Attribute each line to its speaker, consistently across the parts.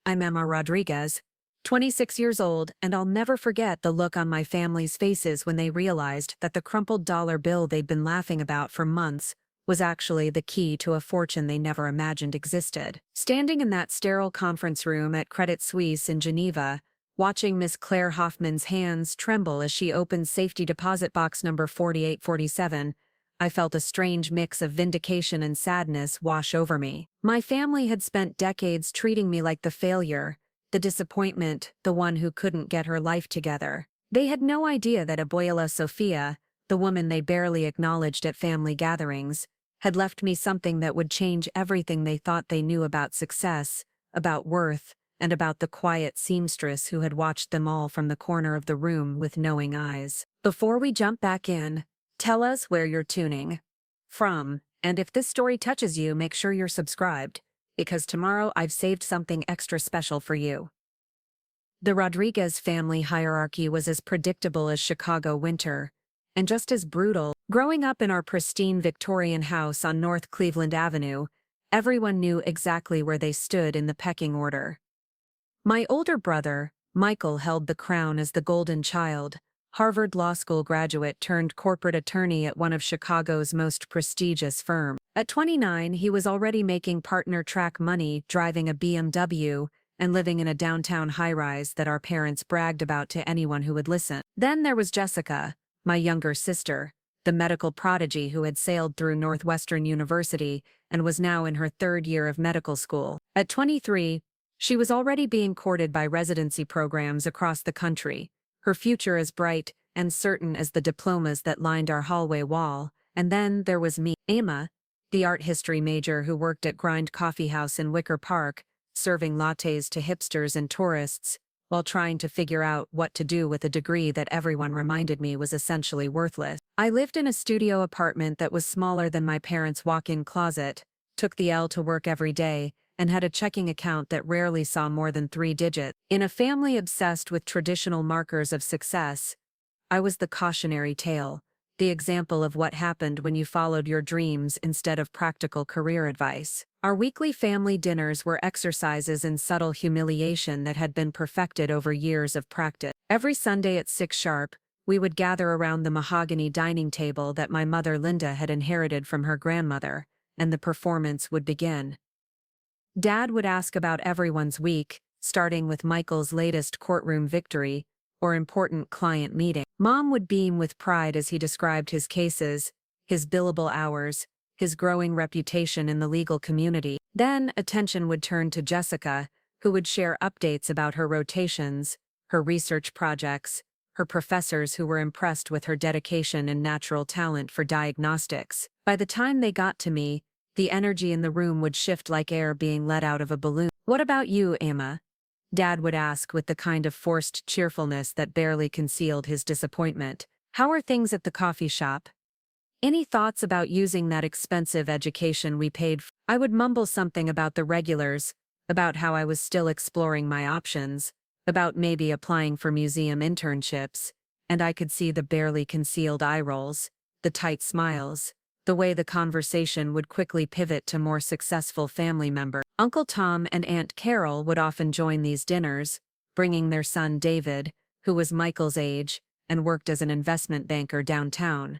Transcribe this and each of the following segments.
Speaker 1: I'm Emma Rodriguez, 26 years old, and I'll never forget the look on my family's faces when they realized that the crumpled dollar bill they'd been laughing about for months was actually the key to a fortune they never imagined existed. Standing in that sterile conference room at Credit Suisse in Geneva, watching Miss Claire Hoffman's hands tremble as she opened safety deposit box number 4847, I felt a strange mix of vindication and sadness wash over me. My family had spent decades treating me like the failure, the disappointment, the one who couldn't get her life together. They had no idea that Abuela Sofia, the woman they barely acknowledged at family gatherings, had left me something that would change everything they thought they knew about success, about worth, and about the quiet seamstress who had watched them all from the corner of the room with knowing eyes. Before we jump back in, tell us where you're tuning from, and if this story touches you, make sure you're subscribed, because tomorrow I've saved something extra special for you. The Rodriguez family hierarchy was as predictable as Chicago winter, and just as brutal. Growing up in our pristine Victorian house on North Cleveland Avenue, everyone knew exactly where they stood in the pecking order. My older brother, Michael, held the crown as the golden child, Harvard Law School graduate turned corporate attorney at one of Chicago's most prestigious firms. At 29, he was already making partner-track money, driving a BMW, and living in a downtown high-rise that our parents bragged about to anyone who would listen. Then there was Jessica, my younger sister, the medical prodigy who had sailed through Northwestern University and was now in her third year of medical school. At 23, she was already being courted by residency programs across the country, her future as bright and certain as the diplomas that lined our hallway wall. And then there was me, Emma, the art history major who worked at Grind Coffee House in Wicker Park, serving lattes to hipsters and tourists, while trying to figure out what to do with a degree that everyone reminded me was essentially worthless. I lived in a studio apartment that was smaller than my parents' walk-in closet, took the L to work every day, and had a checking account that rarely saw more than 3 digits. In a family obsessed with traditional markers of success, I was the cautionary tale, the example of what happened when you followed your dreams instead of practical career advice. Our weekly family dinners were exercises in subtle humiliation that had been perfected over years of practice. Every Sunday at 6 sharp, we would gather around the mahogany dining table that my mother Linda had inherited from her grandmother, and the performance would begin. Dad would ask about everyone's week, starting with Michael's latest courtroom victory or important client meeting. Mom would beam with pride as he described his cases, his billable hours, his growing reputation in the legal community. Then attention would turn to Jessica, who would share updates about her rotations, her research projects, her professors who were impressed with her dedication and natural talent for diagnostics. By the time they got to me, the energy in the room would shift like air being let out of a balloon. "What about you, Emma?" Dad would ask with the kind of forced cheerfulness that barely concealed his disappointment. "How are things at the coffee shop? Any thoughts about using that expensive education we paid for?" I would mumble something about the regulars, about how I was still exploring my options, about maybe applying for museum internships, and I could see the barely concealed eye rolls, the tight smiles, the way the conversation would quickly pivot to more successful family members. Uncle Tom and Aunt Carol would often join these dinners, bringing their son David, who was Michael's age and worked as an investment banker downtown.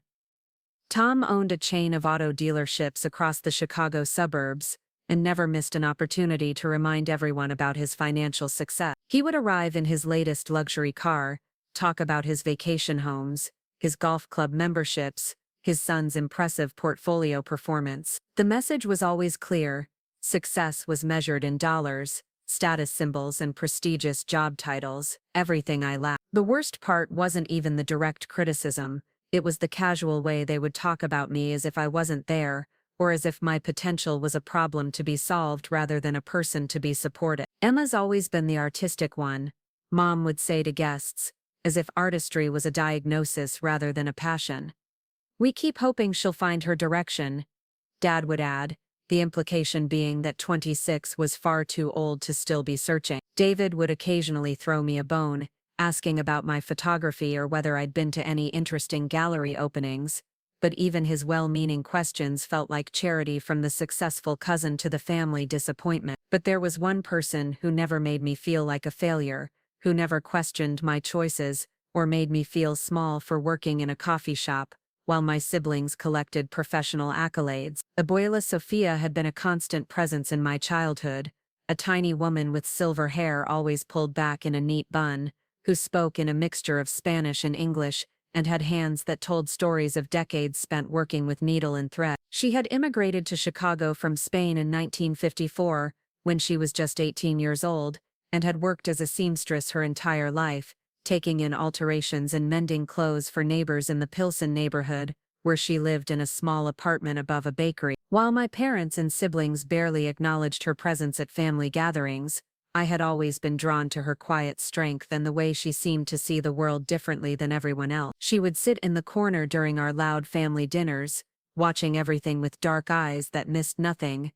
Speaker 1: Tom owned a chain of auto dealerships across the Chicago suburbs and never missed an opportunity to remind everyone about his financial success. He would arrive in his latest luxury car, talk about his vacation homes, his golf club memberships, his son's impressive portfolio performance. The message was always clear: success was measured in dollars, status symbols, and prestigious job titles. Everything I lacked. The worst part wasn't even the direct criticism. It was the casual way they would talk about me as if I wasn't there, or as if my potential was a problem to be solved rather than a person to be supported. "Emma's always been the artistic one," Mom would say to guests, as if artistry was a diagnosis rather than a passion. "We keep hoping she'll find her direction," Dad would add, the implication being that 26 was far too old to still be searching. David would occasionally throw me a bone, asking about my photography or whether I'd been to any interesting gallery openings, but even his well-meaning questions felt like charity from the successful cousin to the family disappointment. But there was one person who never made me feel like a failure, who never questioned my choices, or made me feel small for working in a coffee shop, while my siblings collected professional accolades. Abuela Sofia had been a constant presence in my childhood, a tiny woman with silver hair always pulled back in a neat bun, who spoke in a mixture of Spanish and English, and had hands that told stories of decades spent working with needle and thread. She had immigrated to Chicago from Spain in 1954, when she was just 18 years old, and had worked as a seamstress her entire life, taking in alterations and mending clothes for neighbors in the Pilsen neighborhood, where she lived in a small apartment above a bakery. While my parents and siblings barely acknowledged her presence at family gatherings, I had always been drawn to her quiet strength and the way she seemed to see the world differently than everyone else. She would sit in the corner during our loud family dinners, watching everything with dark eyes that missed nothing,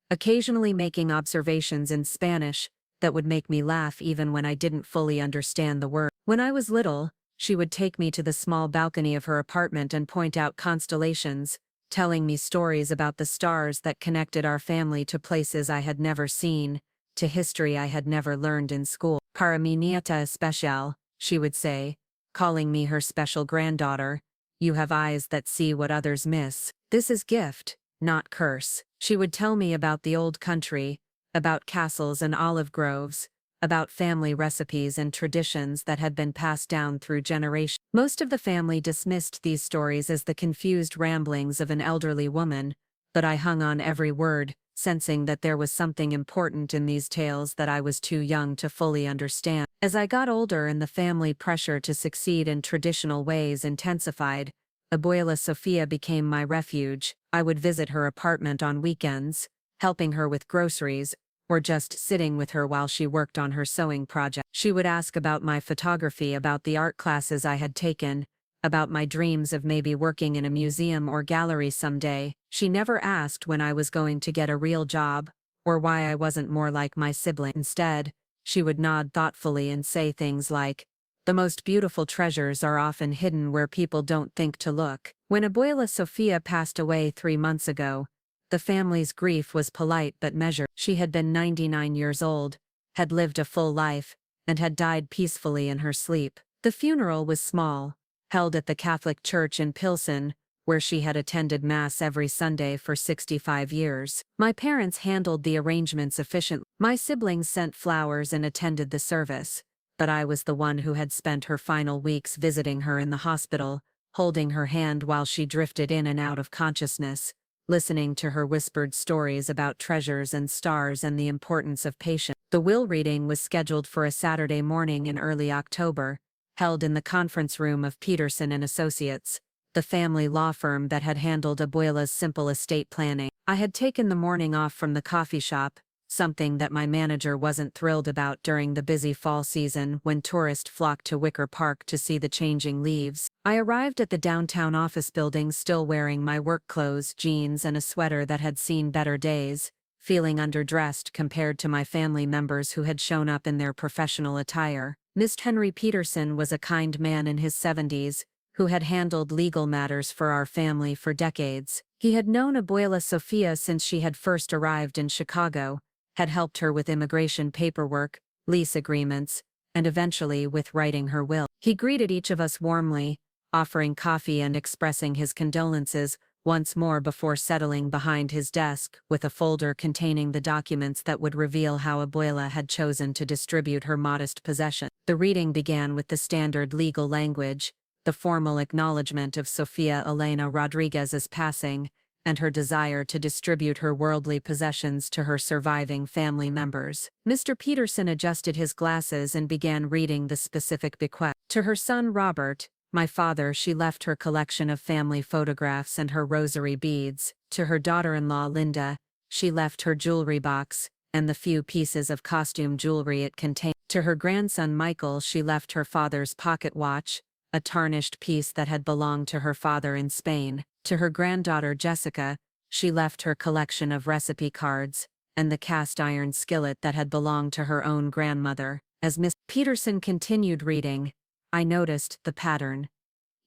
Speaker 1: occasionally making observations in Spanish that would make me laugh even when I didn't fully understand the word. When I was little, she would take me to the small balcony of her apartment and point out constellations, telling me stories about the stars that connected our family to places I had never seen, to history I had never learned in school. Para mi nieta especial, she would say, calling me her special granddaughter. You have eyes that see what others miss. This is gift, not curse. She would tell me about the old country, about castles and olive groves, about family recipes and traditions that had been passed down through generations. Most of the family dismissed these stories as the confused ramblings of an elderly woman, but I hung on every word, sensing that there was something important in these tales that I was too young to fully understand. As I got older and the family pressure to succeed in traditional ways intensified, Abuela Sofia became my refuge. I would visit her apartment on weekends, helping her with groceries, or just sitting with her while she worked on her sewing project. She would ask about my photography, about the art classes I had taken, about my dreams of maybe working in a museum or gallery someday. She never asked when I was going to get a real job, or why I wasn't more like my sibling. Instead, she would nod thoughtfully and say things like, "The most beautiful treasures are often hidden where people don't think to look." When Abuela Sofia passed away 3 months ago, the family's grief was polite but measured. She had been 99 years old, had lived a full life, and had died peacefully in her sleep. The funeral was small, held at the Catholic Church in Pilsen, where she had attended Mass every Sunday for 65 years. My parents handled the arrangements efficiently. My siblings sent flowers and attended the service, but I was the one who had spent her final weeks visiting her in the hospital, holding her hand while she drifted in and out of consciousness, listening to her whispered stories about treasures and stars and the importance of patience. The will reading was scheduled for a Saturday morning in early October, held in the conference room of Peterson and Associates, the family law firm that had handled Abuela's simple estate planning. I had taken the morning off from the coffee shop, something that my manager wasn't thrilled about during the busy fall season when tourists flocked to Wicker Park to see the changing leaves. I arrived at the downtown office building still wearing my work clothes, jeans, and a sweater that had seen better days, feeling underdressed compared to my family members who had shown up in their professional attire. Mr. Henry Peterson was a kind man in his 70s, who had handled legal matters for our family for decades. He had known Abuela Sofia since she had first arrived in Chicago, had helped her with immigration paperwork, lease agreements, and eventually with writing her will. He greeted each of us warmly, offering coffee and expressing his condolences once more before settling behind his desk with a folder containing the documents that would reveal how Abuela had chosen to distribute her modest possession. The reading began with the standard legal language, the formal acknowledgement of Sofia Elena Rodriguez's passing, and her desire to distribute her worldly possessions to her surviving family members. Mr. Peterson adjusted his glasses and began reading the specific bequest. To her son Robert, my father, she left her collection of family photographs and her rosary beads. To her daughter-in-law Linda, she left her jewelry box and the few pieces of costume jewelry it contained. To her grandson Michael, she left her father's pocket watch, a tarnished piece that had belonged to her father in Spain. To her granddaughter Jessica, she left her collection of recipe cards and the cast-iron skillet that had belonged to her own grandmother. As Miss Peterson continued reading, I noticed the pattern.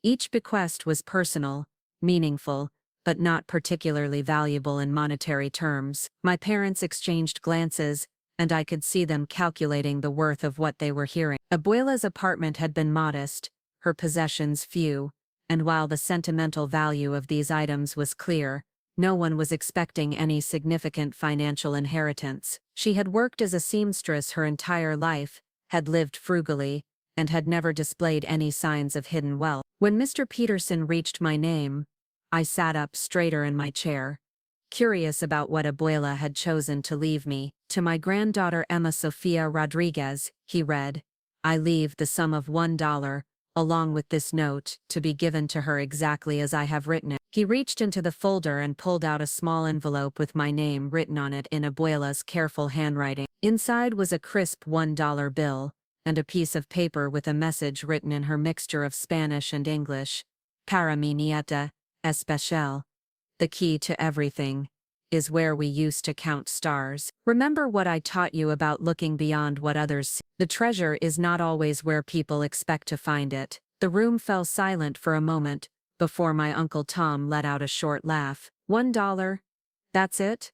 Speaker 1: Each bequest was personal, meaningful, but not particularly valuable in monetary terms. My parents exchanged glances, and I could see them calculating the worth of what they were hearing. Abuela's apartment had been modest, her possessions few, and while the sentimental value of these items was clear, no one was expecting any significant financial inheritance. She had worked as a seamstress her entire life, had lived frugally, and had never displayed any signs of hidden wealth. When Mr. Peterson reached my name, I sat up straighter in my chair, curious about what Abuela had chosen to leave me. To my granddaughter Emma Sofia Rodriguez, he read, I leave the sum of $1, along with this note, to be given to her exactly as I have written it. He reached into the folder and pulled out a small envelope with my name written on it in Abuela's careful handwriting. Inside was a crisp $1 bill, and a piece of paper with a message written in her mixture of Spanish and English. Para mi nieta, especial. The key to everything is where we used to count stars. Remember what I taught you about looking beyond what others see. The treasure is not always where people expect to find it. The room fell silent for a moment, before my Uncle Tom let out a short laugh. $1? That's it?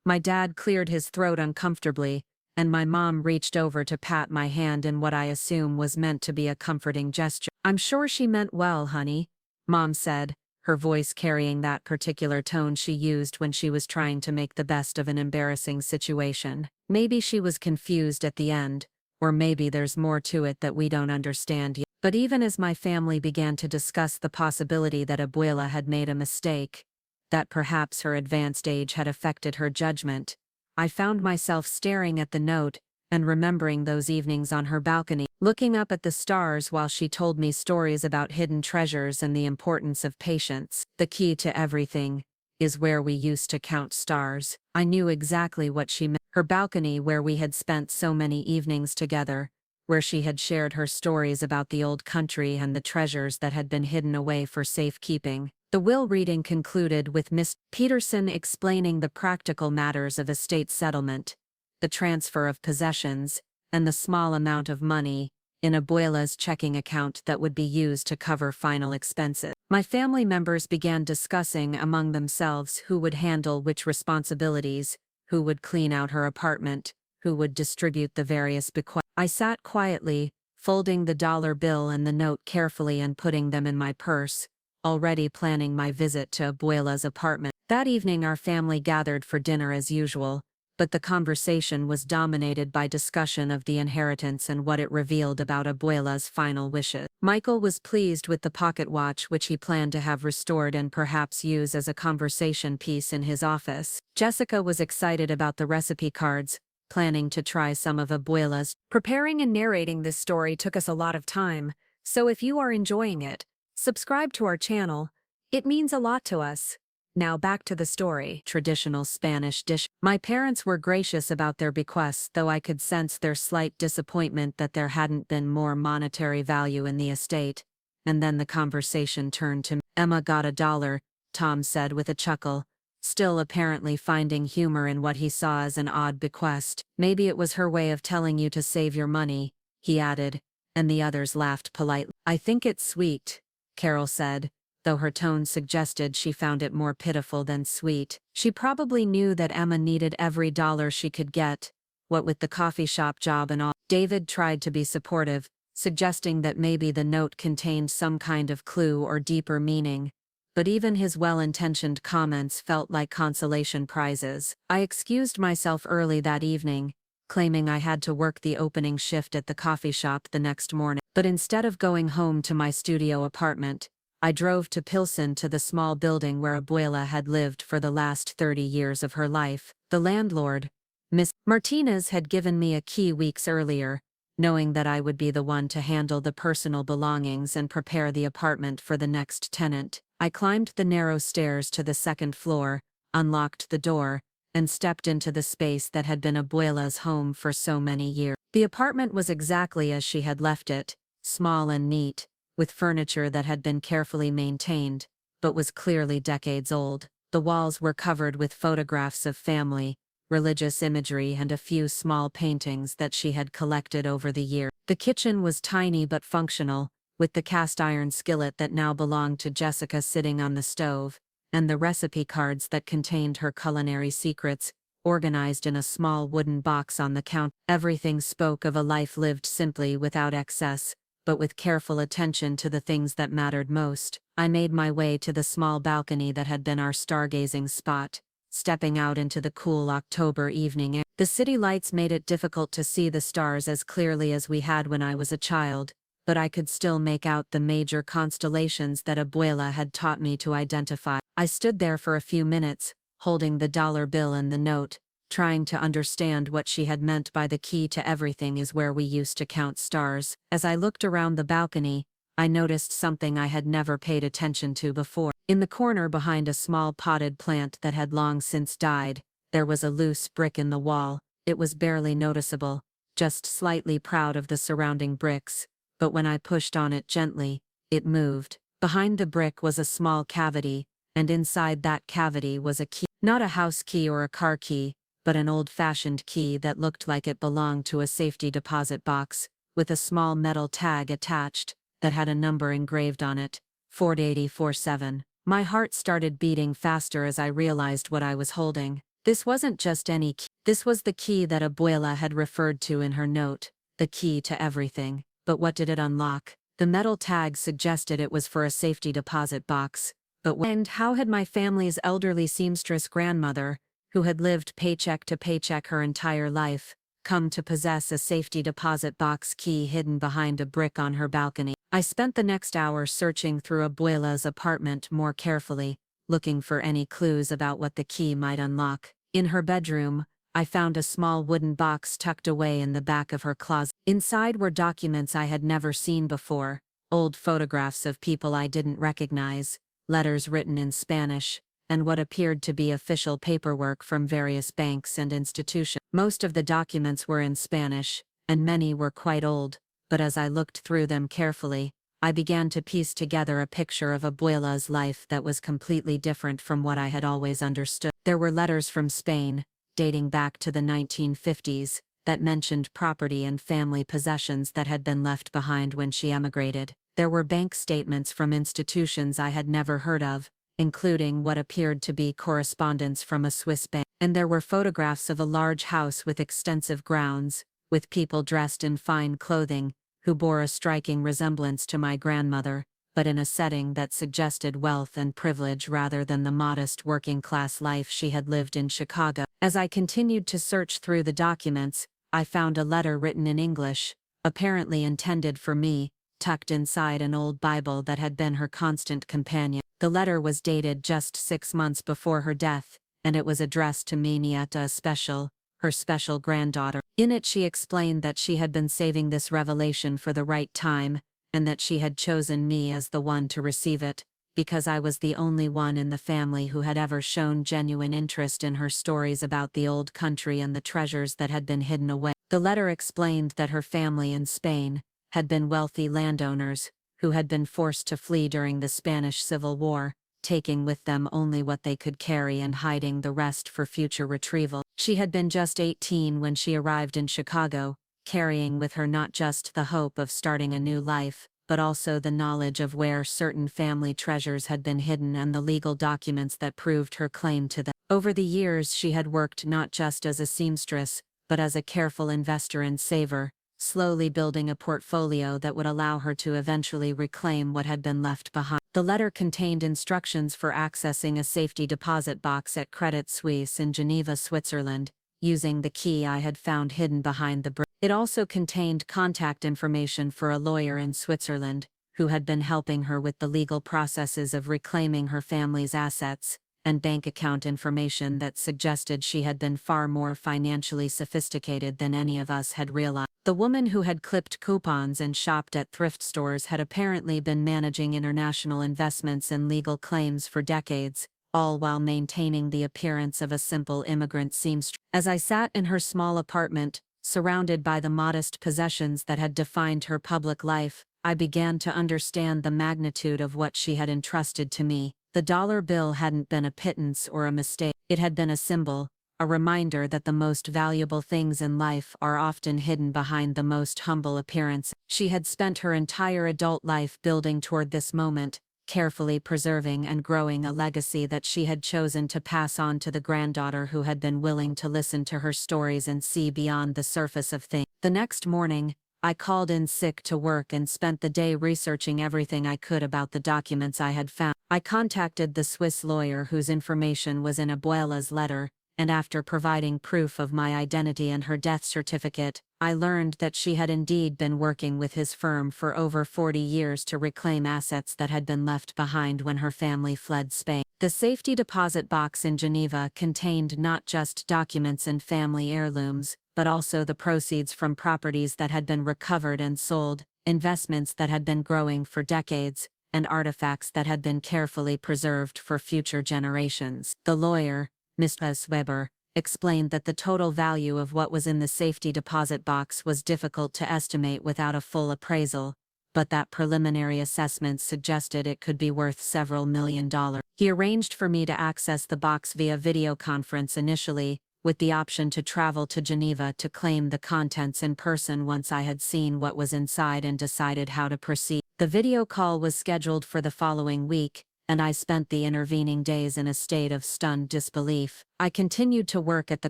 Speaker 1: My dad cleared his throat uncomfortably, and my mom reached over to pat my hand in what I assume was meant to be a comforting gesture. I'm sure she meant well, honey, Mom said, her voice carrying that particular tone she used when she was trying to make the best of an embarrassing situation. Maybe she was confused at the end, or maybe there's more to it that we don't understand yet. But even as my family began to discuss the possibility that Abuela had made a mistake, that perhaps her advanced age had affected her judgment, I found myself staring at the note and remembering those evenings on her balcony, looking up at the stars while she told me stories about hidden treasures and the importance of patience. The key to everything is where we used to count stars. I knew exactly what she meant. Her balcony where we had spent so many evenings together, where she had shared her stories about the old country and the treasures that had been hidden away for safekeeping. The will reading concluded with Miss Peterson explaining the practical matters of estate settlement, the transfer of possessions, and the small amount of money in Abuela's checking account that would be used to cover final expenses. My family members began discussing among themselves who would handle which responsibilities, who would clean out her apartment, who would distribute the various bequests. I sat quietly, folding the dollar bill and the note carefully and putting them in my purse, already planning my visit to Abuela's apartment. That evening our family gathered for dinner as usual, but the conversation was dominated by discussion of the inheritance and what it revealed about Abuela's final wishes. Michael was pleased with the pocket watch which he planned to have restored and perhaps use as a conversation piece in his office. Jessica was excited about the recipe cards, planning to try some of Abuela's. Preparing and narrating this story took us a lot of time, so if you are enjoying it, subscribe to our channel. It means a lot to us. Now back to the story. Traditional Spanish dish. My parents were gracious about their bequests, though I could sense their slight disappointment that there hadn't been more monetary value in the estate. And then the conversation turned to me. Emma got $1, Tom said with a chuckle, still apparently finding humor in what he saw as an odd bequest. Maybe it was her way of telling you to save your money, he added, and the others laughed politely. I think it's sweet, Carol said, though her tone suggested she found it more pitiful than sweet. She probably knew that Emma needed every dollar she could get, what with the coffee shop job and all. David tried to be supportive, suggesting that maybe the note contained some kind of clue or deeper meaning, but even his well-intentioned comments felt like consolation prizes. I excused myself early that evening, claiming I had to work the opening shift at the coffee shop the next morning. But instead of going home to my studio apartment, I drove to Pilsen to the small building where Abuela had lived for the last 30 years of her life. The landlord, Miss Martinez, had given me a key weeks earlier, knowing that I would be the one to handle the personal belongings and prepare the apartment for the next tenant. I climbed the narrow stairs to the second floor, unlocked the door, and stepped into the space that had been Abuela's home for so many years. The apartment was exactly as she had left it, small and neat, with furniture that had been carefully maintained, but was clearly decades old. The walls were covered with photographs of family, religious imagery and a few small paintings that she had collected over the years. The kitchen was tiny but functional, with the cast iron skillet that now belonged to Jessica sitting on the stove, and the recipe cards that contained her culinary secrets, organized in a small wooden box on the counter. Everything spoke of a life lived simply without excess, but with careful attention to the things that mattered most. I made my way to the small balcony that had been our stargazing spot, stepping out into the cool October evening air. The city lights made it difficult to see the stars as clearly as we had when I was a child, but I could still make out the major constellations that Abuela had taught me to identify. I stood there for a few minutes, holding the dollar bill and the note, trying to understand what she had meant by the key to everything is where we used to count stars. As I looked around the balcony, I noticed something I had never paid attention to before. In the corner behind a small potted plant that had long since died, there was a loose brick in the wall. It was barely noticeable, just slightly proud of the surrounding bricks, but when I pushed on it gently, it moved. Behind the brick was a small cavity, and inside that cavity was a key. Not a house key or a car key, but an old-fashioned key that looked like it belonged to a safety deposit box, with a small metal tag attached that had a number engraved on it, 4847. My heart started beating faster as I realized what I was holding. This wasn't just any key. This was the key that Abuela had referred to in her note, the key to everything. But what did it unlock? The metal tag suggested it was for a safety deposit box, but and how had my family's elderly seamstress grandmother, who had lived paycheck to paycheck her entire life, come to possess a safety deposit box key hidden behind a brick on her balcony? I spent the next hour searching through Abuela's apartment more carefully, looking for any clues about what the key might unlock. In her bedroom, I found a small wooden box tucked away in the back of her closet. Inside were documents I had never seen before, old photographs of people I didn't recognize, letters written in Spanish, and what appeared to be official paperwork from various banks and institutions. Most of the documents were in Spanish, and many were quite old, but as I looked through them carefully, I began to piece together a picture of Abuela's life that was completely different from what I had always understood. There were letters from Spain, dating back to the 1950s, that mentioned property and family possessions that had been left behind when she emigrated. There were bank statements from institutions I had never heard of, including what appeared to be correspondence from a Swiss bank. And there were photographs of a large house with extensive grounds, with people dressed in fine clothing, who bore a striking resemblance to my grandmother, but in a setting that suggested wealth and privilege rather than the modest working-class life she had lived in Chicago. As I continued to search through the documents, I found a letter written in English, apparently intended for me, tucked inside an old Bible that had been her constant companion. The letter was dated just 6 months before her death, and it was addressed to mi nieta especial, her special granddaughter. In it she explained that she had been saving this revelation for the right time, and that she had chosen me as the one to receive it, because I was the only one in the family who had ever shown genuine interest in her stories about the old country and the treasures that had been hidden away. The letter explained that her family in Spain had been wealthy landowners, who had been forced to flee during the Spanish Civil War, taking with them only what they could carry and hiding the rest for future retrieval. She had been just 18 when she arrived in Chicago, carrying with her not just the hope of starting a new life, but also the knowledge of where certain family treasures had been hidden and the legal documents that proved her claim to them. Over the years she had worked not just as a seamstress, but as a careful investor and saver, slowly building a portfolio that would allow her to eventually reclaim what had been left behind. The letter contained instructions for accessing a safety deposit box at Credit Suisse in Geneva, Switzerland, using the key I had found hidden behind the brick. It also contained contact information for a lawyer in Switzerland, who had been helping her with the legal processes of reclaiming her family's assets, and bank account information that suggested she had been far more financially sophisticated than any of us had realized. The woman who had clipped coupons and shopped at thrift stores had apparently been managing international investments and legal claims for decades, all while maintaining the appearance of a simple immigrant seamstress. As I sat in her small apartment, surrounded by the modest possessions that had defined her public life, I began to understand the magnitude of what she had entrusted to me. The dollar bill hadn't been a pittance or a mistake. It had been a symbol, a reminder that the most valuable things in life are often hidden behind the most humble appearance. She had spent her entire adult life building toward this moment, carefully preserving and growing a legacy that she had chosen to pass on to the granddaughter who had been willing to listen to her stories and see beyond the surface of things. The next morning, I called in sick to work and spent the day researching everything I could about the documents I had found. I contacted the Swiss lawyer whose information was in Abuela's letter, and after providing proof of my identity and her death certificate, I learned that she had indeed been working with his firm for over 40 years to reclaim assets that had been left behind when her family fled Spain. The safety deposit box in Geneva contained not just documents and family heirlooms, but also the proceeds from properties that had been recovered and sold, investments that had been growing for decades, and artifacts that had been carefully preserved for future generations. The lawyer, Mr. Weber, explained that the total value of what was in the safety deposit box was difficult to estimate without a full appraisal, but that preliminary assessments suggested it could be worth several $1,000,000. He arranged for me to access the box via video conference initially, with the option to travel to Geneva to claim the contents in person once I had seen what was inside and decided how to proceed. The video call was scheduled for the following week, and I spent the intervening days in a state of stunned disbelief. I continued to work at the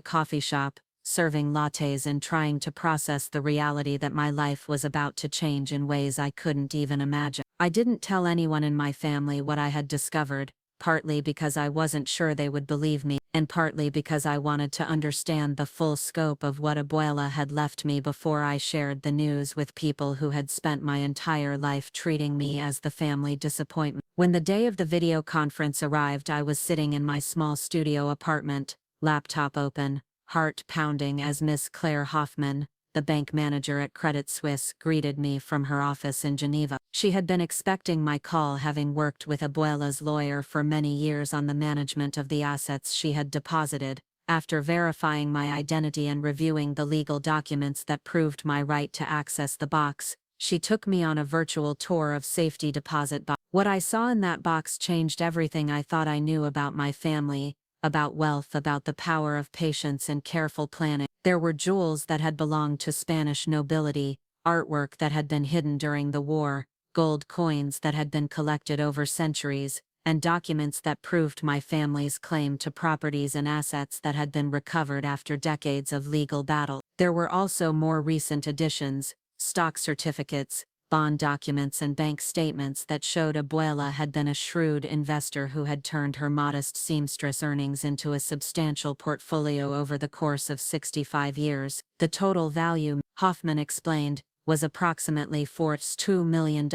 Speaker 1: coffee shop, serving lattes and trying to process the reality that my life was about to change in ways I couldn't even imagine. I didn't tell anyone in my family what I had discovered, partly because I wasn't sure they would believe me, and partly because I wanted to understand the full scope of what Abuela had left me before I shared the news with people who had spent my entire life treating me as the family disappointment. When the day of the video conference arrived, I was sitting in my small studio apartment, laptop open, heart pounding as Miss Claire Hoffman, the bank manager at Credit Suisse, greeted me from her office in Geneva. She had been expecting my call, having worked with Abuela's lawyer for many years on the management of the assets she had deposited. After verifying my identity and reviewing the legal documents that proved my right to access the box, she took me on a virtual tour of safety deposit box. What I saw in that box changed everything I thought I knew about my family, about wealth, about the power of patience and careful planning. There were jewels that had belonged to Spanish nobility, artwork that had been hidden during the war, gold coins that had been collected over centuries, and documents that proved my family's claim to properties and assets that had been recovered after decades of legal battle. There were also more recent additions, stock certificates, bond documents and bank statements that showed Abuela had been a shrewd investor who had turned her modest seamstress earnings into a substantial portfolio over the course of 65 years. The total value, Hoffman explained, was approximately $42 million,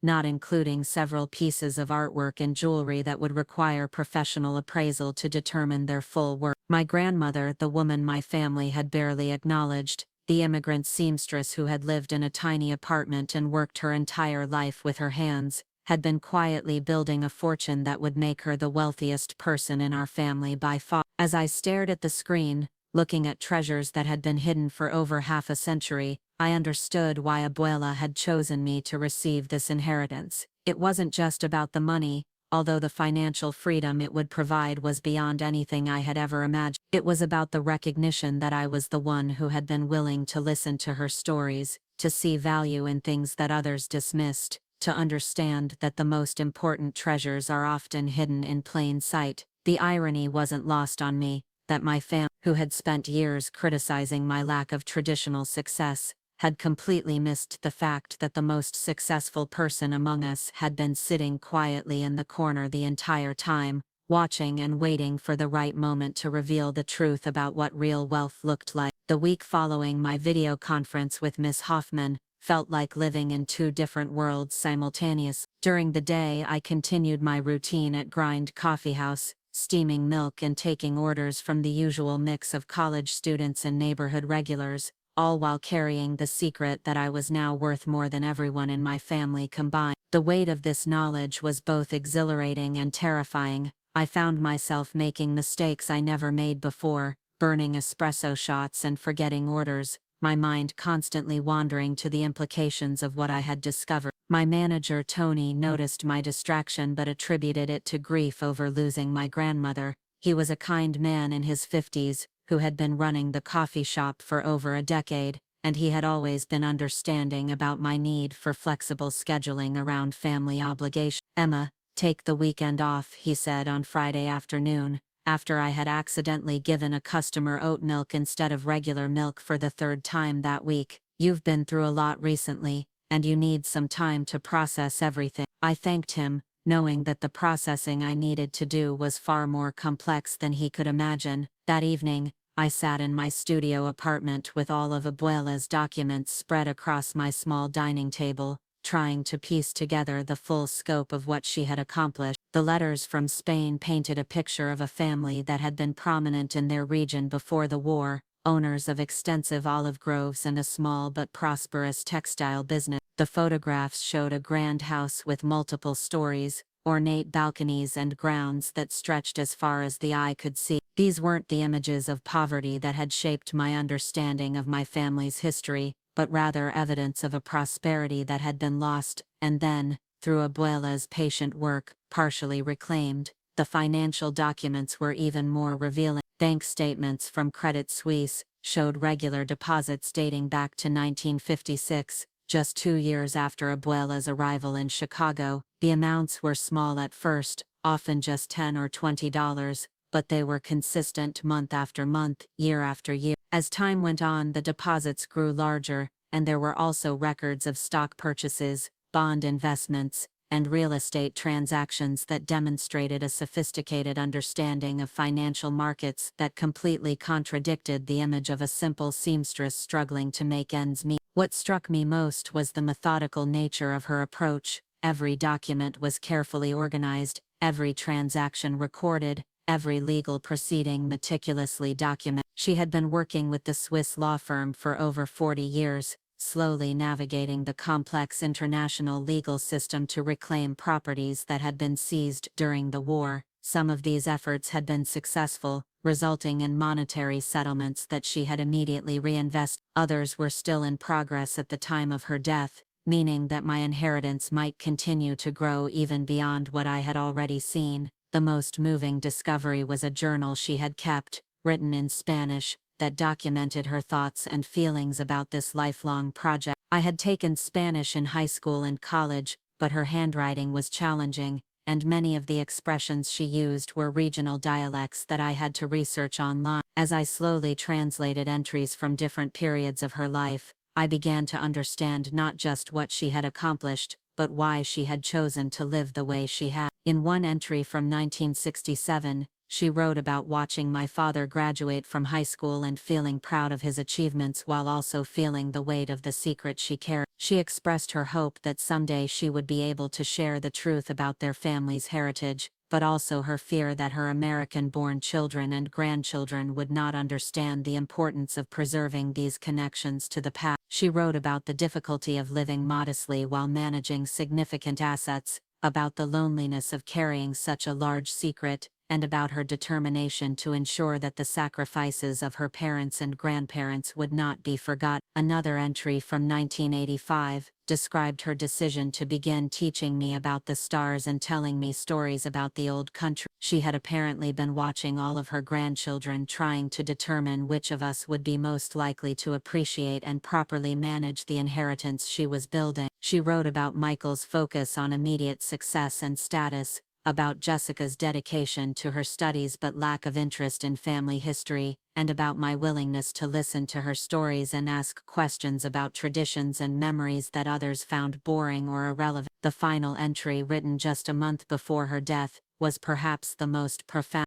Speaker 1: not including several pieces of artwork and jewelry that would require professional appraisal to determine their full worth. My grandmother, the woman my family had barely acknowledged, the immigrant seamstress who had lived in a tiny apartment and worked her entire life with her hands, had been quietly building a fortune that would make her the wealthiest person in our family by far. As I stared at the screen, looking at treasures that had been hidden for over half a century, I understood why Abuela had chosen me to receive this inheritance. It wasn't just about the money, although the financial freedom it would provide was beyond anything I had ever imagined. It was about the recognition that I was the one who had been willing to listen to her stories, to see value in things that others dismissed, to understand that the most important treasures are often hidden in plain sight. The irony wasn't lost on me, that my family, who had spent years criticizing my lack of traditional success, had completely missed the fact that the most successful person among us had been sitting quietly in the corner the entire time, watching and waiting for the right moment to reveal the truth about what real wealth looked like. The week following my video conference with Miss Hoffman felt like living in two different worlds simultaneously. During the day, I continued my routine at Grind Coffee House, steaming milk and taking orders from the usual mix of college students and neighborhood regulars, all while carrying the secret that I was now worth more than everyone in my family combined. The weight of this knowledge was both exhilarating and terrifying. I found myself making mistakes I never made before, burning espresso shots and forgetting orders, my mind constantly wandering to the implications of what I had discovered. My manager Tony noticed my distraction but attributed it to grief over losing my grandmother. He was a kind man in his 50s, who had been running the coffee shop for over a decade, and he had always been understanding about my need for flexible scheduling around family obligations. "Emma, take the weekend off," he said on Friday afternoon, after I had accidentally given a customer oat milk instead of regular milk for the third time that week. "You've been through a lot recently, and you need some time to process everything." I thanked him, knowing that the processing I needed to do was far more complex than he could imagine. That evening, I sat in my studio apartment with all of Abuela's documents spread across my small dining table, trying to piece together the full scope of what she had accomplished. The letters from Spain painted a picture of a family that had been prominent in their region before the war, owners of extensive olive groves and a small but prosperous textile business. The photographs showed a grand house with multiple stories, ornate balconies and grounds that stretched as far as the eye could see. These weren't the images of poverty that had shaped my understanding of my family's history, but rather evidence of a prosperity that had been lost, and then, through Abuela's patient work, partially reclaimed. The financial documents were even more revealing. Bank statements from Credit Suisse showed regular deposits dating back to 1956, just 2 years after Abuela's arrival in Chicago. The amounts were small at first, often just $10 or $20, but they were consistent month after month, year after year. As time went on, the deposits grew larger, and there were also records of stock purchases, bond investments, and real estate transactions that demonstrated a sophisticated understanding of financial markets that completely contradicted the image of a simple seamstress struggling to make ends meet. What struck me most was the methodical nature of her approach. Every document was carefully organized, every transaction recorded, every legal proceeding meticulously documented. She had been working with the Swiss law firm for over 40 years, slowly navigating the complex international legal system to reclaim properties that had been seized during the war. Some of these efforts had been successful, resulting in monetary settlements that she had immediately reinvested. Others were still in progress at the time of her death, meaning that my inheritance might continue to grow even beyond what I had already seen. The most moving discovery was a journal she had kept, written in Spanish, that documented her thoughts and feelings about this lifelong project. I had taken Spanish in high school and college, but her handwriting was challenging, and many of the expressions she used were regional dialects that I had to research online. As I slowly translated entries from different periods of her life, I began to understand not just what she had accomplished, but why she had chosen to live the way she had. In one entry from 1967, she wrote about watching my father graduate from high school and feeling proud of his achievements while also feeling the weight of the secret she carried. She expressed her hope that someday she would be able to share the truth about their family's heritage, but also her fear that her American-born children and grandchildren would not understand the importance of preserving these connections to the past. She wrote about the difficulty of living modestly while managing significant assets, about the loneliness of carrying such a large secret, and about her determination to ensure that the sacrifices of her parents and grandparents would not be forgotten. Another entry from 1985 described her decision to begin teaching me about the stars and telling me stories about the old country. She had apparently been watching all of her grandchildren, trying to determine which of us would be most likely to appreciate and properly manage the inheritance she was building. She wrote about Michael's focus on immediate success and status, about Jessica's dedication to her studies but lack of interest in family history, and about my willingness to listen to her stories and ask questions about traditions and memories that others found boring or irrelevant. The final entry, written just a month before her death, was perhaps the most profound.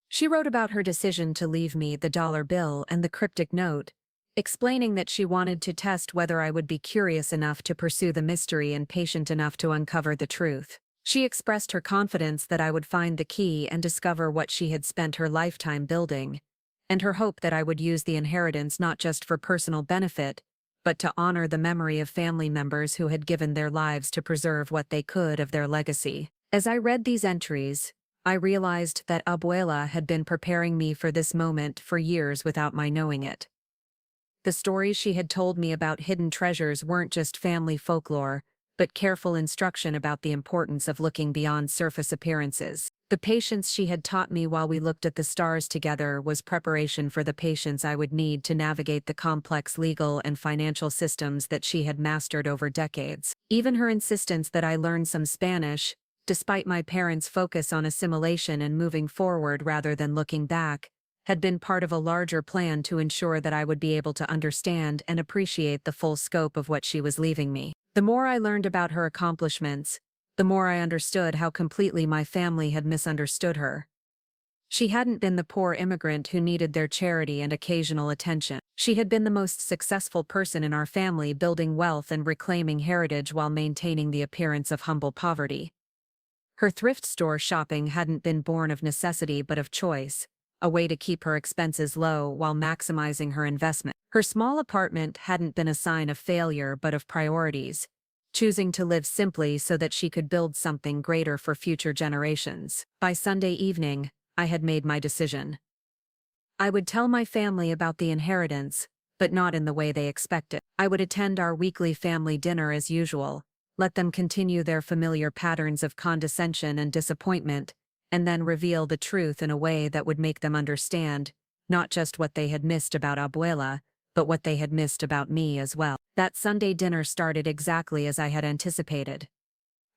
Speaker 1: She wrote about her decision to leave me the dollar bill and the cryptic note, explaining that she wanted to test whether I would be curious enough to pursue the mystery and patient enough to uncover the truth. She expressed her confidence that I would find the key and discover what she had spent her lifetime building, and her hope that I would use the inheritance not just for personal benefit, but to honor the memory of family members who had given their lives to preserve what they could of their legacy. As I read these entries, I realized that Abuela had been preparing me for this moment for years without my knowing it. The stories she had told me about hidden treasures weren't just family folklore, but careful instruction about the importance of looking beyond surface appearances. The patience she had taught me while we looked at the stars together was preparation for the patience I would need to navigate the complex legal and financial systems that she had mastered over decades. Even her insistence that I learn some Spanish, despite my parents' focus on assimilation and moving forward rather than looking back, had been part of a larger plan to ensure that I would be able to understand and appreciate the full scope of what she was leaving me. The more I learned about her accomplishments, the more I understood how completely my family had misunderstood her. She hadn't been the poor immigrant who needed their charity and occasional attention. She had been the most successful person in our family, building wealth and reclaiming heritage while maintaining the appearance of humble poverty. Her thrift store shopping hadn't been born of necessity but of choice, a way to keep her expenses low while maximizing her investment. Her small apartment hadn't been a sign of failure but of priorities, choosing to live simply so that she could build something greater for future generations. By Sunday evening, I had made my decision. I would tell my family about the inheritance, but not in the way they expected. I would attend our weekly family dinner as usual, let them continue their familiar patterns of condescension and disappointment, and then reveal the truth in a way that would make them understand, not just what they had missed about Abuela, but what they had missed about me as well. That Sunday dinner started exactly as I had anticipated.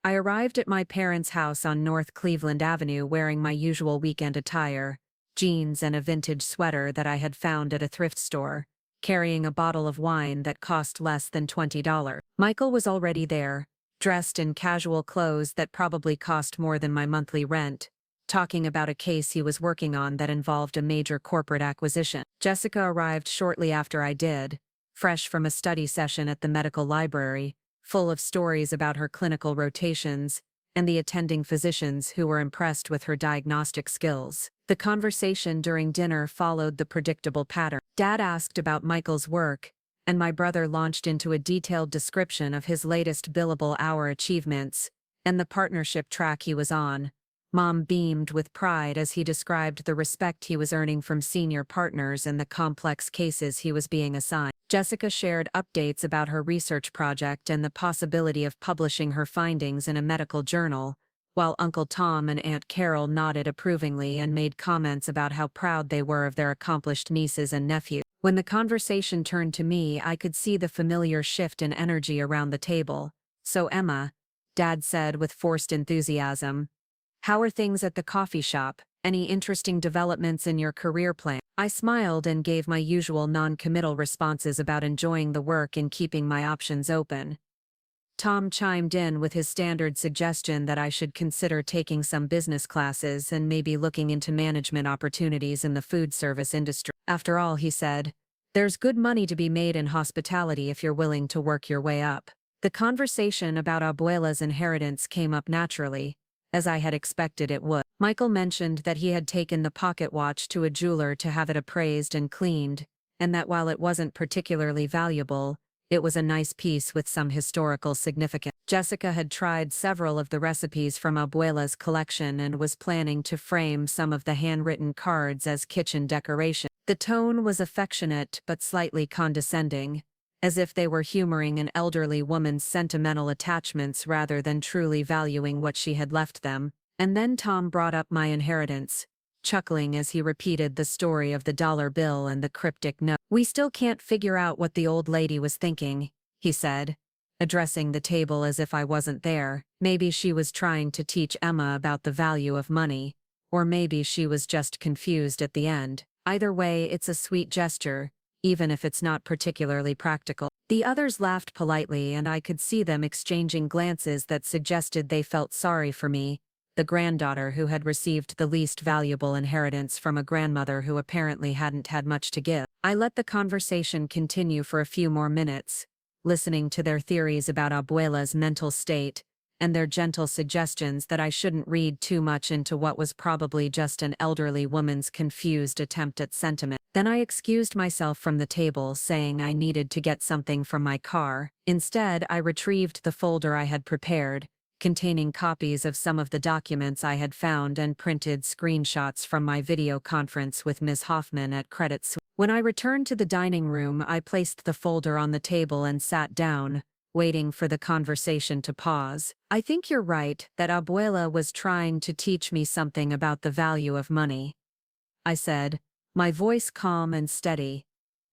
Speaker 1: I arrived at my parents' house on North Cleveland Avenue wearing my usual weekend attire, jeans and a vintage sweater that I had found at a thrift store, carrying a bottle of wine that cost less than $20. Michael was already there, dressed in casual clothes that probably cost more than my monthly rent, talking about a case he was working on that involved a major corporate acquisition. Jessica arrived shortly after I did, fresh from a study session at the medical library, full of stories about her clinical rotations and the attending physicians who were impressed with her diagnostic skills. The conversation during dinner followed the predictable pattern. Dad asked about Michael's work, and my brother launched into a detailed description of his latest billable hour achievements and the partnership track he was on. Mom beamed with pride as he described the respect he was earning from senior partners and the complex cases he was being assigned. Jessica shared updates about her research project and the possibility of publishing her findings in a medical journal, while Uncle Tom and Aunt Carol nodded approvingly and made comments about how proud they were of their accomplished nieces and nephews. When the conversation turned to me, I could see the familiar shift in energy around the table. "So Emma," Dad said with forced enthusiasm, "how are things at the coffee shop? Any interesting developments in your career plan?" I smiled and gave my usual non-committal responses about enjoying the work and keeping my options open. Tom chimed in with his standard suggestion that I should consider taking some business classes and maybe looking into management opportunities in the food service industry. "After all," he said, "there's good money to be made in hospitality if you're willing to work your way up." The conversation about Abuela's inheritance came up naturally, as I had expected it would. Michael mentioned that he had taken the pocket watch to a jeweler to have it appraised and cleaned, and that while it wasn't particularly valuable, it was a nice piece with some historical significance. Jessica had tried several of the recipes from Abuela's collection and was planning to frame some of the handwritten cards as kitchen decoration. The tone was affectionate but slightly condescending, as if they were humoring an elderly woman's sentimental attachments rather than truly valuing what she had left them. And then Tom brought up my inheritance, chuckling as he repeated the story of the dollar bill and the cryptic note. "We still can't figure out what the old lady was thinking," he said, addressing the table as if I wasn't there. "Maybe she was trying to teach Emma about the value of money, or maybe she was just confused at the end. Either way, it's a sweet gesture, even if it's not particularly practical." The others laughed politely and I could see them exchanging glances that suggested they felt sorry for me, the granddaughter who had received the least valuable inheritance from a grandmother who apparently hadn't had much to give. I let the conversation continue for a few more minutes, listening to their theories about Abuela's mental state, and their gentle suggestions that I shouldn't read too much into what was probably just an elderly woman's confused attempt at sentiment. Then I excused myself from the table, saying I needed to get something from my car. Instead, I retrieved the folder I had prepared, containing copies of some of the documents I had found and printed screenshots from my video conference with Ms. Hoffman at Credit Suisse. When I returned to the dining room, I placed the folder on the table and sat down, waiting for the conversation to pause. I think you're right that Abuela was trying to teach me something about the value of money, I said, my voice calm and steady.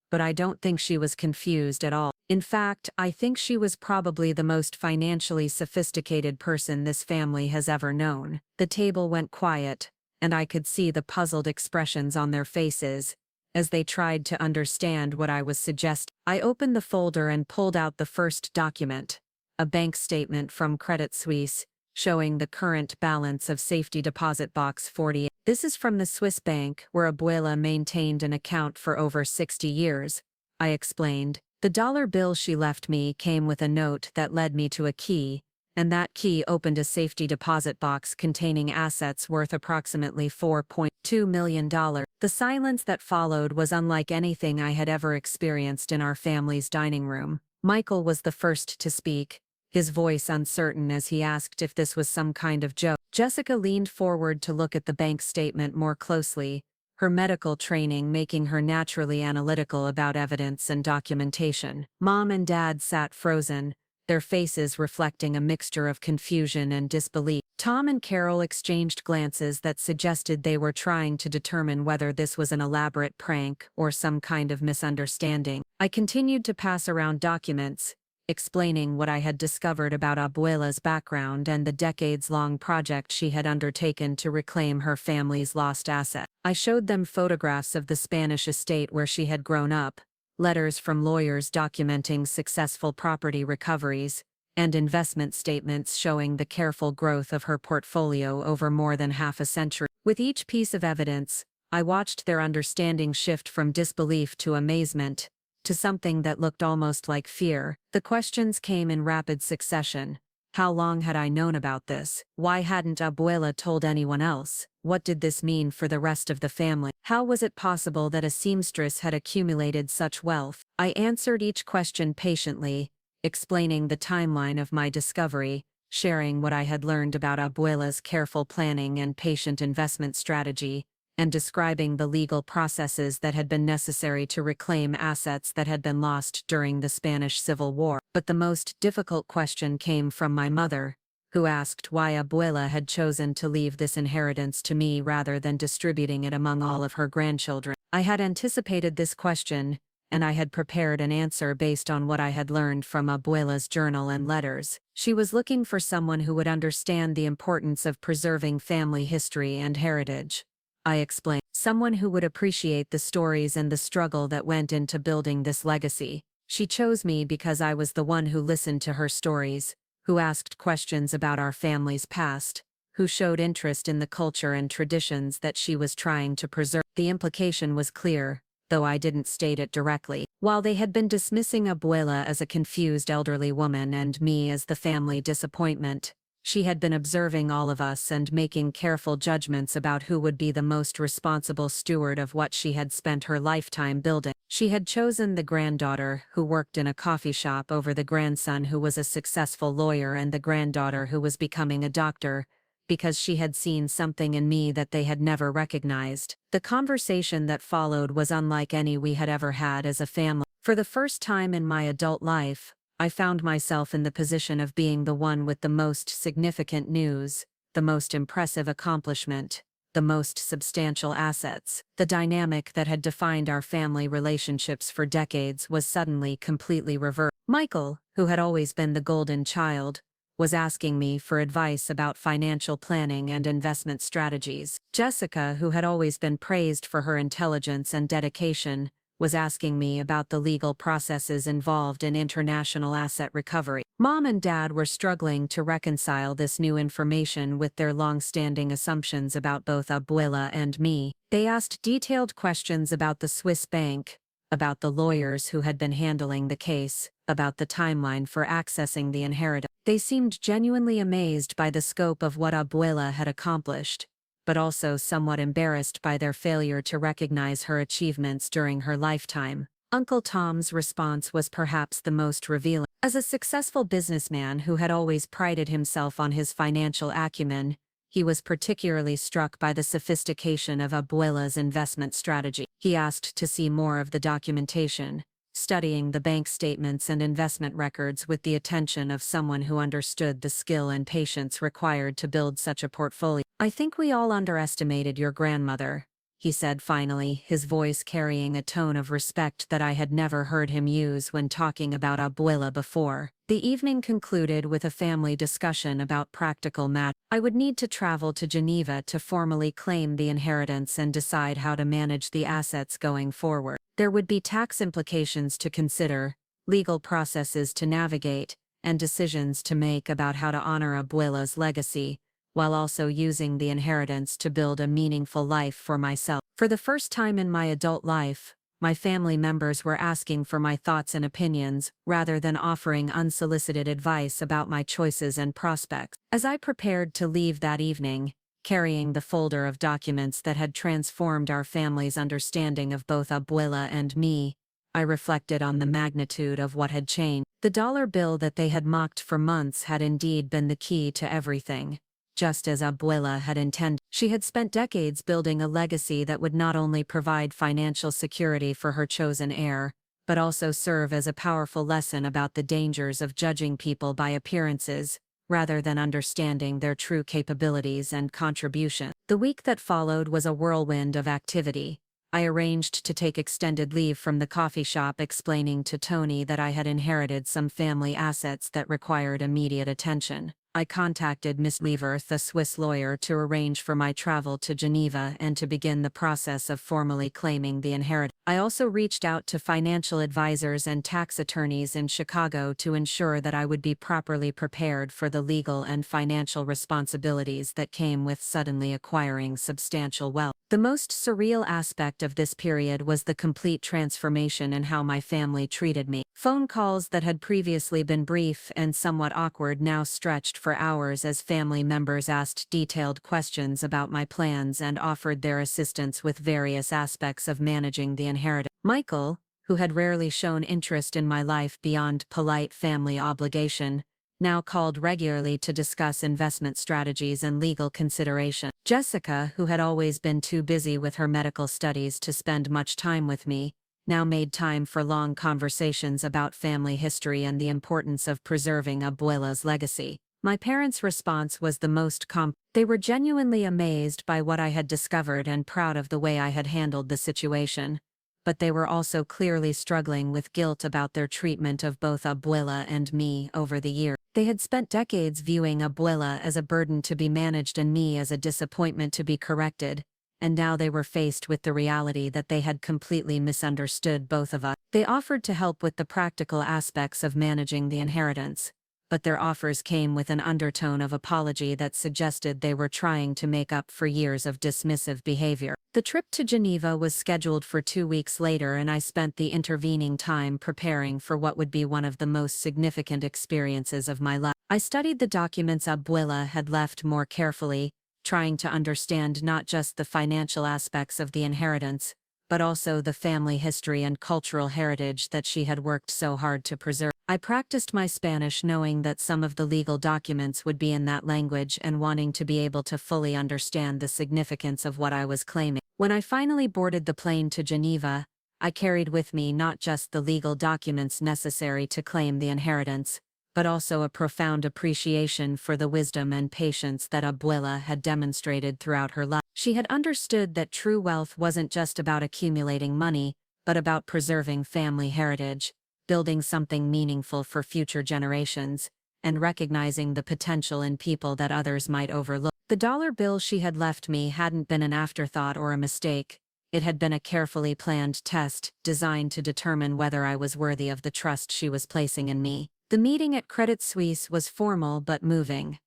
Speaker 1: But I don't think she was confused at all. In fact, I think she was probably the most financially sophisticated person this family has ever known. The table went quiet, and I could see the puzzled expressions on their faces as they tried to understand what I was suggesting. I opened the folder and pulled out the first document, a bank statement from Credit Suisse, showing the current balance of safety deposit box 40. This is from the Swiss bank where Abuela maintained an account for over 60 years, I explained. The dollar bill she left me came with a note that led me to a key, and that key opened a safety deposit box containing assets worth approximately $4.2 million. The silence that followed was unlike anything I had ever experienced in our family's dining room. Michael was the first to speak, his voice uncertain as he asked if this was some kind of joke. Jessica leaned forward to look at the bank statement more closely, her medical training making her naturally analytical about evidence and documentation. Mom and Dad sat frozen, their faces reflecting a mixture of confusion and disbelief. Tom and Carol exchanged glances that suggested they were trying to determine whether this was an elaborate prank or some kind of misunderstanding. I continued to pass around documents, explaining what I had discovered about Abuela's background and the decades-long project she had undertaken to reclaim her family's lost asset. I showed them photographs of the Spanish estate where she had grown up, letters from lawyers documenting successful property recoveries, and investment statements showing the careful growth of her portfolio over more than half a century. With each piece of evidence, I watched their understanding shift from disbelief to amazement, to something that looked almost like fear. The questions came in rapid succession. How long had I known about this? Why hadn't Abuela told anyone else? What did this mean for the rest of the family? How was it possible that a seamstress had accumulated such wealth? I answered each question patiently, explaining the timeline of my discovery, sharing what I had learned about Abuela's careful planning and patient investment strategy, and describing the legal processes that had been necessary to reclaim assets that had been lost during the Spanish Civil War. But the most difficult question came from my mother, who asked why Abuela had chosen to leave this inheritance to me rather than distributing it among all of her grandchildren. I had anticipated this question, and I had prepared an answer based on what I had learned from Abuela's journal and letters. She was looking for someone who would understand the importance of preserving family history and heritage, I explained. Someone who would appreciate the stories and the struggle that went into building this legacy. She chose me because I was the one who listened to her stories, who asked questions about our family's past, who showed interest in the culture and traditions that she was trying to preserve. The implication was clear, though I didn't state it directly. While they had been dismissing Abuela as a confused elderly woman and me as the family disappointment, she had been observing all of us and making careful judgments about who would be the most responsible steward of what she had spent her lifetime building. She had chosen the granddaughter who worked in a coffee shop over the grandson who was a successful lawyer and the granddaughter who was becoming a doctor, because she had seen something in me that they had never recognized. The conversation that followed was unlike any we had ever had as a family. For the first time in my adult life, I found myself in the position of being the one with the most significant news, the most impressive accomplishment, the most substantial assets. The dynamic that had defined our family relationships for decades was suddenly completely reversed. Michael, who had always been the golden child, was asking me for advice about financial planning and investment strategies. Jessica, who had always been praised for her intelligence and dedication, was asking me about the legal processes involved in international asset recovery. Mom and Dad were struggling to reconcile this new information with their long-standing assumptions about both Abuela and me. They asked detailed questions about the Swiss bank, about the lawyers who had been handling the case, about the timeline for accessing the inheritance. They seemed genuinely amazed by the scope of what Abuela had accomplished, but also somewhat embarrassed by their failure to recognize her achievements during her lifetime. Uncle Tom's response was perhaps the most revealing. As a successful businessman who had always prided himself on his financial acumen, he was particularly struck by the sophistication of Abuela's investment strategy. He asked to see more of the documentation, studying the bank statements and investment records with the attention of someone who understood the skill and patience required to build such a portfolio. "I think we all underestimated your grandmother," he said finally, his voice carrying a tone of respect that I had never heard him use when talking about abuela before. The evening concluded with a family discussion about practical matters. I would need to travel to Geneva to formally claim the inheritance and decide how to manage the assets going forward. There would be tax implications to consider, legal processes to navigate, and decisions to make about how to honor abuela's legacy, while also using the inheritance to build a meaningful life for myself. For the first time in my adult life, my family members were asking for my thoughts and opinions, rather than offering unsolicited advice about my choices and prospects. As I prepared to leave that evening, carrying the folder of documents that had transformed our family's understanding of both abuela and me, I reflected on the magnitude of what had changed. The dollar bill that they had mocked for months had indeed been the key to everything. Just as abuela had intended, she had spent decades building a legacy that would not only provide financial security for her chosen heir, but also serve as a powerful lesson about the dangers of judging people by appearances, rather than understanding their true capabilities and contribution. The week that followed was a whirlwind of activity. I arranged to take extended leave from the coffee shop, explaining to Tony that I had inherited some family assets that required immediate attention. I contacted Miss Leverth, a Swiss lawyer, to arrange for my travel to Geneva and to begin the process of formally claiming the inheritance. I also reached out to financial advisors and tax attorneys in Chicago to ensure that I would be properly prepared for the legal and financial responsibilities that came with suddenly acquiring substantial wealth. The most surreal aspect of this period was the complete transformation in how my family treated me. Phone calls that had previously been brief and somewhat awkward now stretched for hours as family members asked detailed questions about my plans and offered their assistance with various aspects of managing the inheritance. Michael, who had rarely shown interest in my life beyond polite family obligation, now called regularly to discuss investment strategies and legal consideration. Jessica, who had always been too busy with her medical studies to spend much time with me, now made time for long conversations about family history and the importance of preserving abuela's legacy. My parents' response was the most They were genuinely amazed by what I had discovered and proud of the way I had handled the situation, but they were also clearly struggling with guilt about their treatment of both abuela and me over the years. They had spent decades viewing abuela as a burden to be managed and me as a disappointment to be corrected, and now they were faced with the reality that they had completely misunderstood both of us. They offered to help with the practical aspects of managing the inheritance, but their offers came with an undertone of apology that suggested they were trying to make up for years of dismissive behavior. The trip to Geneva was scheduled for 2 weeks later, and I spent the intervening time preparing for what would be one of the most significant experiences of my life. I studied the documents abuela had left more carefully, trying to understand not just the financial aspects of the inheritance, but also the family history and cultural heritage that she had worked so hard to preserve. I practiced my Spanish, knowing that some of the legal documents would be in that language and wanting to be able to fully understand the significance of what I was claiming. When I finally boarded the plane to Geneva, I carried with me not just the legal documents necessary to claim the inheritance, but also a profound appreciation for the wisdom and patience that abuela had demonstrated throughout her life. She had understood that true wealth wasn't just about accumulating money, but about preserving family heritage, building something meaningful for future generations, and recognizing the potential in people that others might overlook. The dollar bill she had left me hadn't been an afterthought or a mistake. It had been a carefully planned test, designed to determine whether I was worthy of the trust she was placing in me. The meeting at Credit Suisse was formal but moving.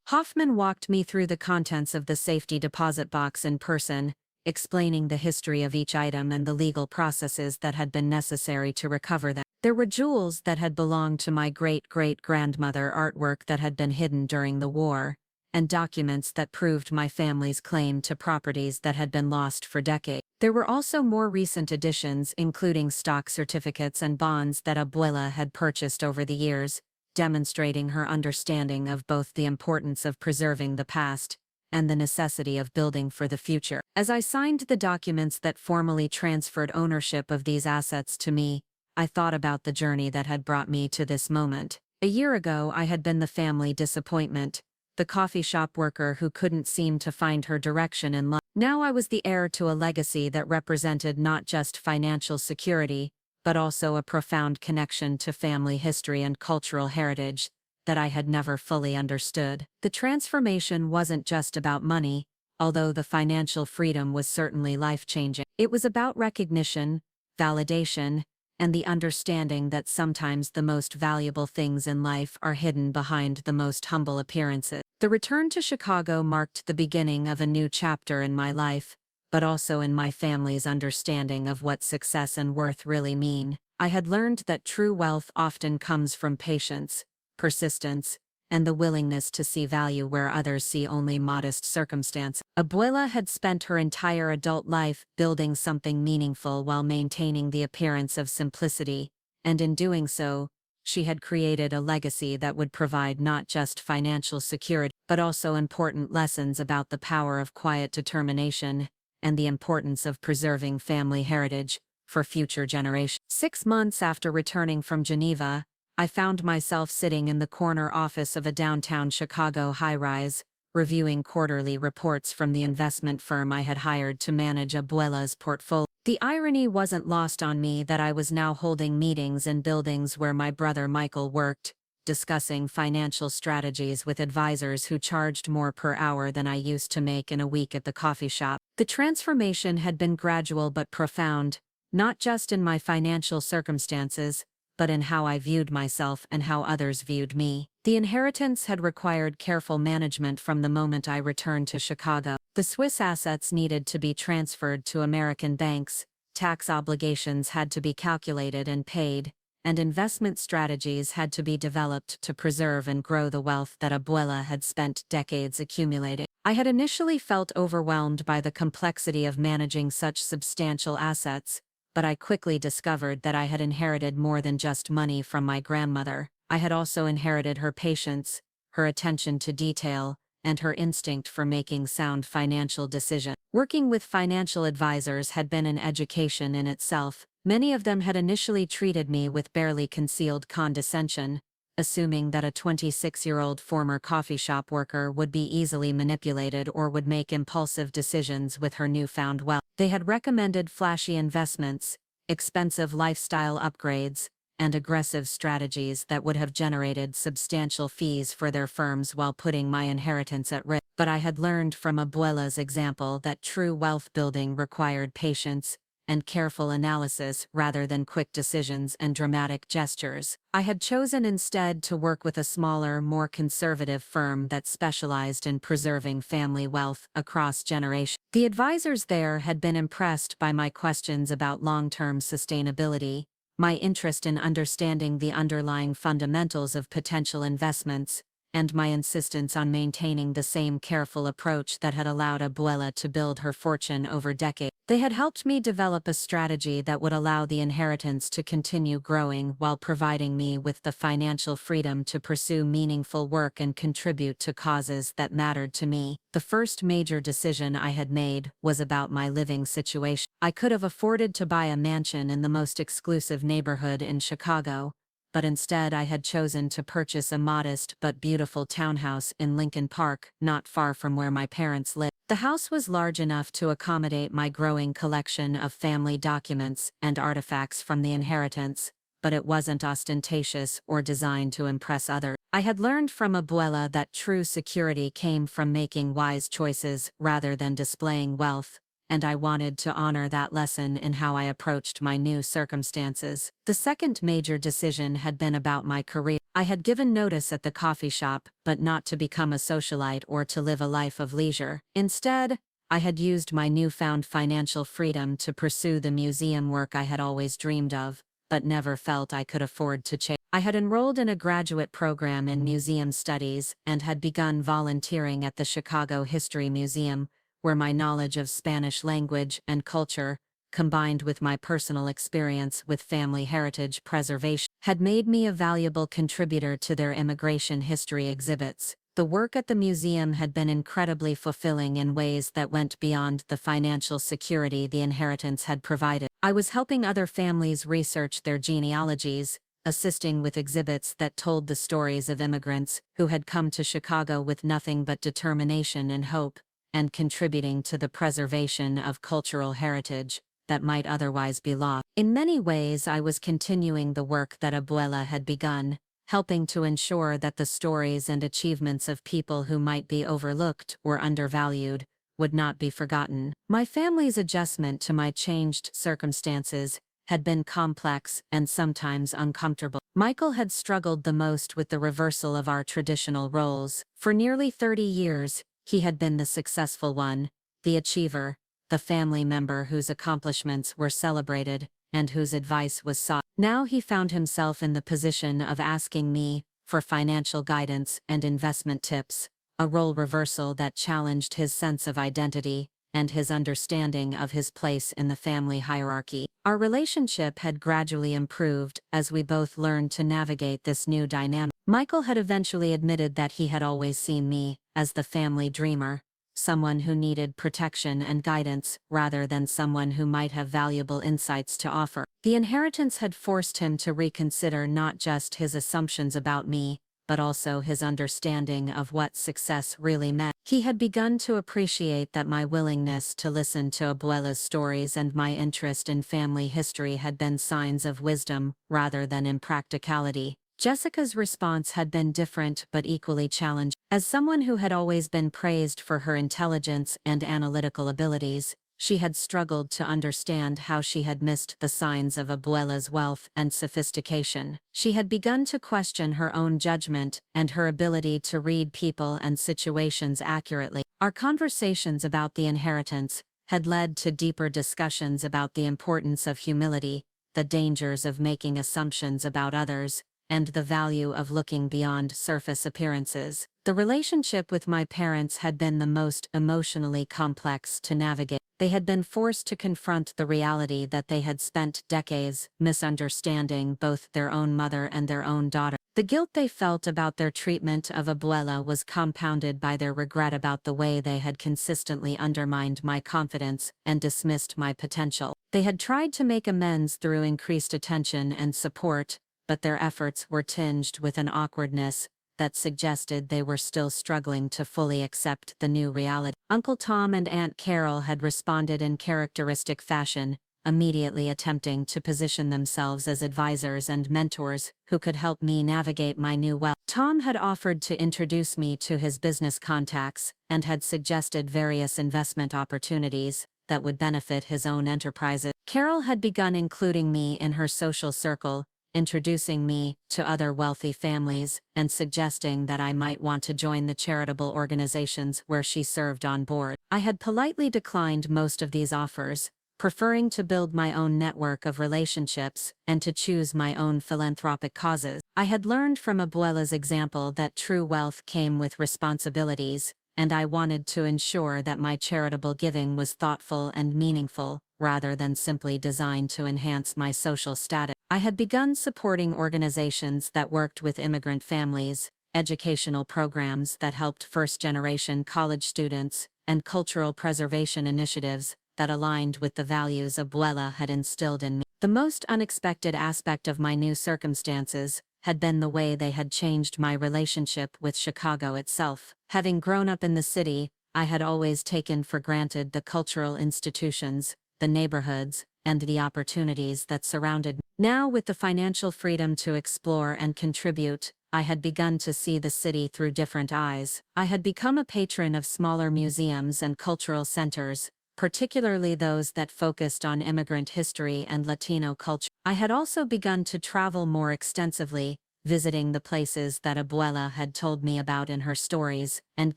Speaker 1: Hoffman walked me through the contents of the safety deposit box in person, explaining the history of each item and the legal processes that had been necessary to recover them. There were jewels that had belonged to my great-great-grandmother, artwork that had been hidden during the war, and documents that proved my family's claim to properties that had been lost for decades. There were also more recent additions, including stock certificates and bonds that abuela had purchased over the years, demonstrating her understanding of both the importance of preserving the past and the necessity of building for the future. As I signed the documents that formally transferred ownership of these assets to me, I thought about the journey that had brought me to this moment. A year ago, I had been the family disappointment, the coffee shop worker who couldn't seem to find her direction in life. Now I was the heir to a legacy that represented not just financial security, but also a profound connection to family history and cultural heritage that I had never fully understood. The transformation wasn't just about money, although the financial freedom was certainly life-changing. It was about recognition, validation, and the understanding that sometimes the most valuable things in life are hidden behind the most humble appearances. The return to Chicago marked the beginning of a new chapter in my life, but also in my family's understanding of what success and worth really mean. I had learned that true wealth often comes from patience, persistence, and the willingness to see value where others see only modest circumstance. Abuela had spent her entire adult life building something meaningful while maintaining the appearance of simplicity, and in doing so, she had created a legacy that would provide not just financial security, but also important lessons about the power of quiet determination and the importance of preserving family heritage for future generations. 6 months after returning from Geneva, I found myself sitting in the corner office of a downtown Chicago high-rise, reviewing quarterly reports from the investment firm I had hired to manage Abuela's portfolio. The irony wasn't lost on me that I was now holding meetings in buildings where my brother Michael worked, discussing financial strategies with advisors who charged more per hour than I used to make in a week at the coffee shop. The transformation had been gradual but profound, not just in my financial circumstances, but in how I viewed myself and how others viewed me. The inheritance had required careful management from the moment I returned to Chicago. The Swiss assets needed to be transferred to American banks, tax obligations had to be calculated and paid, and investment strategies had to be developed to preserve and grow the wealth that Abuela had spent decades accumulating. I had initially felt overwhelmed by the complexity of managing such substantial assets, but I quickly discovered that I had inherited more than just money from my grandmother. I had also inherited her patience, her attention to detail, and her instinct for making sound financial decisions. Working with financial advisors had been an education in itself. Many of them had initially treated me with barely concealed condescension, assuming that a 26-year-old former coffee shop worker would be easily manipulated or would make impulsive decisions with her newfound wealth. They had recommended flashy investments, expensive lifestyle upgrades, and aggressive strategies that would have generated substantial fees for their firms while putting my inheritance at risk. But I had learned from Abuela's example that true wealth building required patience and careful analysis rather than quick decisions and dramatic gestures. I had chosen instead to work with a smaller, more conservative firm that specialized in preserving family wealth across generations. The advisors there had been impressed by my questions about long-term sustainability, my interest in understanding the underlying fundamentals of potential investments, and my insistence on maintaining the same careful approach that had allowed Abuela to build her fortune over decades. They had helped me develop a strategy that would allow the inheritance to continue growing while providing me with the financial freedom to pursue meaningful work and contribute to causes that mattered to me. The first major decision I had made was about my living situation. I could have afforded to buy a mansion in the most exclusive neighborhood in Chicago, but instead I had chosen to purchase a modest but beautiful townhouse in Lincoln Park, not far from where my parents lived. The house was large enough to accommodate my growing collection of family documents and artifacts from the inheritance, but it wasn't ostentatious or designed to impress others. I had learned from Abuela that true security came from making wise choices rather than displaying wealth, and I wanted to honor that lesson in how I approached my new circumstances. The second major decision had been about my career. I had given notice at the coffee shop, but not to become a socialite or to live a life of leisure. Instead, I had used my newfound financial freedom to pursue the museum work I had always dreamed of, but never felt I could afford to chase. I had enrolled in a graduate program in museum studies and had begun volunteering at the Chicago History Museum, where my knowledge of Spanish language and culture, combined with my personal experience with family heritage preservation, had made me a valuable contributor to their immigration history exhibits. The work at the museum had been incredibly fulfilling in ways that went beyond the financial security the inheritance had provided. I was helping other families research their genealogies, assisting with exhibits that told the stories of immigrants who had come to Chicago with nothing but determination and hope, and contributing to the preservation of cultural heritage that might otherwise be lost. In many ways, I was continuing the work that Abuela had begun, helping to ensure that the stories and achievements of people who might be overlooked or undervalued would not be forgotten. My family's adjustment to my changed circumstances had been complex and sometimes uncomfortable. Michael had struggled the most with the reversal of our traditional roles. For nearly 30 years, he had been the successful one, the achiever, the family member whose accomplishments were celebrated and whose advice was sought. Now he found himself in the position of asking me for financial guidance and investment tips, a role reversal that challenged his sense of identity and his understanding of his place in the family hierarchy. Our relationship had gradually improved as we both learned to navigate this new dynamic. Michael had eventually admitted that he had always seen me as the family dreamer, someone who needed protection and guidance rather than someone who might have valuable insights to offer. The inheritance had forced him to reconsider not just his assumptions about me, but also his understanding of what success really meant. He had begun to appreciate that my willingness to listen to Abuela's stories and my interest in family history had been signs of wisdom rather than impracticality. Jessica's response had been different but equally challenging. As someone who had always been praised for her intelligence and analytical abilities, she had struggled to understand how she had missed the signs of Abuela's wealth and sophistication. She had begun to question her own judgment and her ability to read people and situations accurately. Our conversations about the inheritance had led to deeper discussions about the importance of humility, the dangers of making assumptions about others, and the value of looking beyond surface appearances. The relationship with my parents had been the most emotionally complex to navigate. They had been forced to confront the reality that they had spent decades misunderstanding both their own mother and their own daughter. The guilt they felt about their treatment of Abuela was compounded by their regret about the way they had consistently undermined my confidence and dismissed my potential. They had tried to make amends through increased attention and support, but their efforts were tinged with an awkwardness that suggested they were still struggling to fully accept the new reality. Uncle Tom and Aunt Carol had responded in characteristic fashion, immediately attempting to position themselves as advisors and mentors who could help me navigate my new wealth. Tom had offered to introduce me to his business contacts and had suggested various investment opportunities that would benefit his own enterprises. Carol had begun including me in her social circle, introducing me to other wealthy families and suggesting that I might want to join the charitable organizations where she served on board. I had politely declined most of these offers, preferring to build my own network of relationships and to choose my own philanthropic causes. I had learned from Abuela's example that true wealth came with responsibilities, and I wanted to ensure that my charitable giving was thoughtful and meaningful, rather than simply designed to enhance my social status. I had begun supporting organizations that worked with immigrant families, educational programs that helped first-generation college students, and cultural preservation initiatives that aligned with the values Abuela had instilled in me. The most unexpected aspect of my new circumstances had been the way they had changed my relationship with Chicago itself. Having grown up in the city, I had always taken for granted the cultural institutions, the neighborhoods, and the opportunities that surrounded me. Now, with the financial freedom to explore and contribute, I had begun to see the city through different eyes. I had become a patron of smaller museums and cultural centers, particularly those that focused on immigrant history and Latino culture. I had also begun to travel more extensively, visiting the places that Abuela had told me about in her stories, and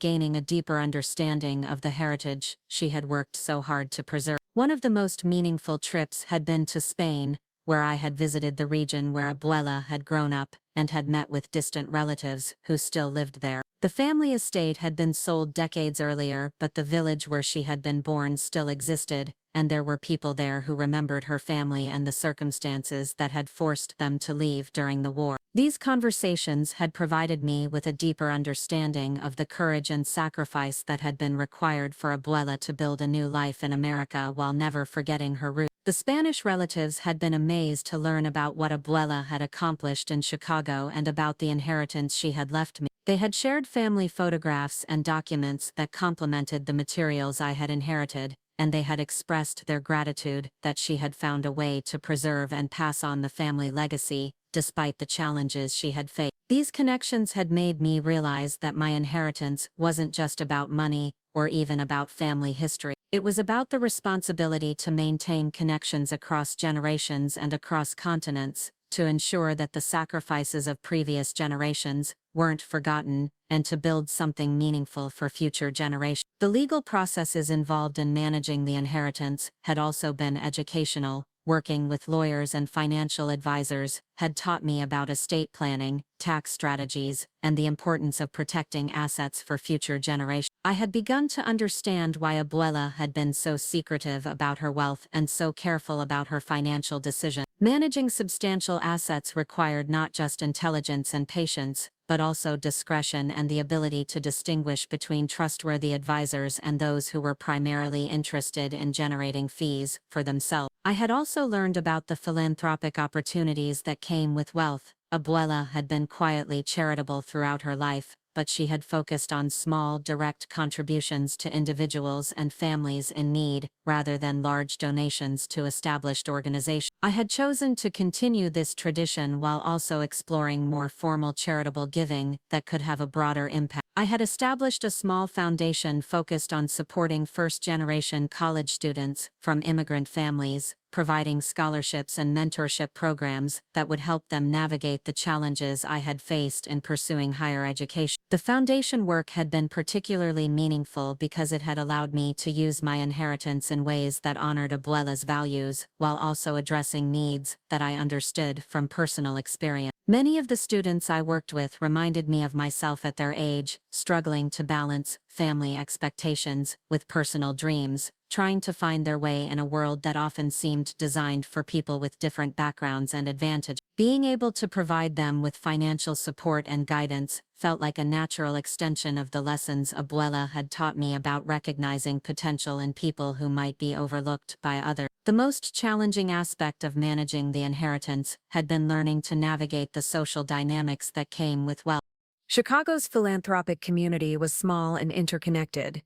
Speaker 1: gaining a deeper understanding of the heritage she had worked so hard to preserve. One of the most meaningful trips had been to Spain, where I had visited the region where Abuela had grown up and had met with distant relatives who still lived there. The family estate had been sold decades earlier, but the village where she had been born still existed, and there were people there who remembered her family and the circumstances that had forced them to leave during the war. These conversations had provided me with a deeper understanding of the courage and sacrifice that had been required for Abuela to build a new life in America while never forgetting her roots.
Speaker 2: The Spanish relatives had been amazed to learn about what Abuela had accomplished in Chicago and about the inheritance she had left me. They had shared family photographs and documents that complemented the materials I had inherited, and they had expressed their gratitude that she had found a way to preserve and pass on the family legacy, despite the challenges she had faced. These connections had made me realize that my inheritance wasn't just about money or even about family history. It was about the responsibility to maintain connections across generations and across continents, to ensure that the sacrifices of previous generations weren't forgotten, and to build something meaningful for future generations. The legal processes involved in managing the inheritance had also been educational. Working with lawyers and financial advisors had taught me about estate planning, tax strategies, and the importance of protecting assets for future generations. I had begun to understand why Abuela had been so secretive about her wealth and so careful about her financial decisions. Managing substantial assets required not just intelligence and patience, but also discretion and the ability to distinguish between trustworthy advisors and those who were primarily interested in generating fees for themselves. I had also learned about the philanthropic opportunities that came with wealth. Abuela had been quietly charitable throughout her life, but she had focused on small, direct contributions to individuals and families in need, rather than large donations to established organizations. I had chosen to continue this tradition while also exploring more formal charitable giving that could have a broader impact. I had established a small foundation focused on supporting first-generation college students from immigrant families, providing scholarships and mentorship programs that would help them navigate the challenges I had faced in pursuing higher education. The foundation work had been particularly meaningful because it had allowed me to use my inheritance in ways that honored Abuela's values, while also addressing needs that I understood from personal experience. Many of the students I worked with reminded me of myself at their age, struggling to balance family expectations with personal dreams, trying to find their way in a world that often seemed designed for people with different backgrounds and advantages. Being able to provide them with financial support and guidance felt like a natural extension of the lessons Abuela had taught me about recognizing potential in people who might be overlooked by others. The most challenging aspect of managing the inheritance had been learning to navigate the social dynamics that came with wealth.
Speaker 1: Chicago's philanthropic community was small and interconnected,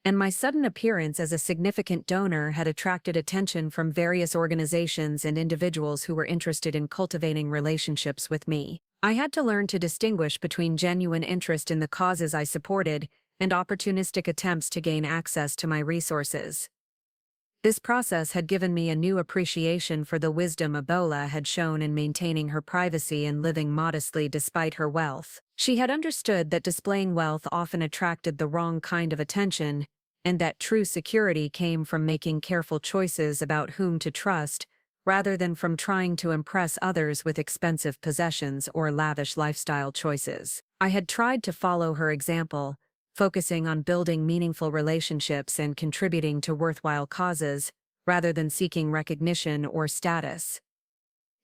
Speaker 1: and my sudden appearance as a significant donor had attracted attention from various organizations and individuals who were interested in cultivating relationships with me. I had to learn to distinguish between genuine interest in the causes I supported and opportunistic attempts to gain access to my resources. This process had given me a new appreciation for the wisdom Abuela had shown in maintaining her privacy and living modestly despite her wealth. She had understood that displaying wealth often attracted the wrong kind of attention, and that true security came from making careful choices about whom to trust, rather than from trying to impress others with expensive possessions or lavish lifestyle choices. I had tried to follow her example, focusing on building meaningful relationships and contributing to worthwhile causes, rather than seeking recognition or status.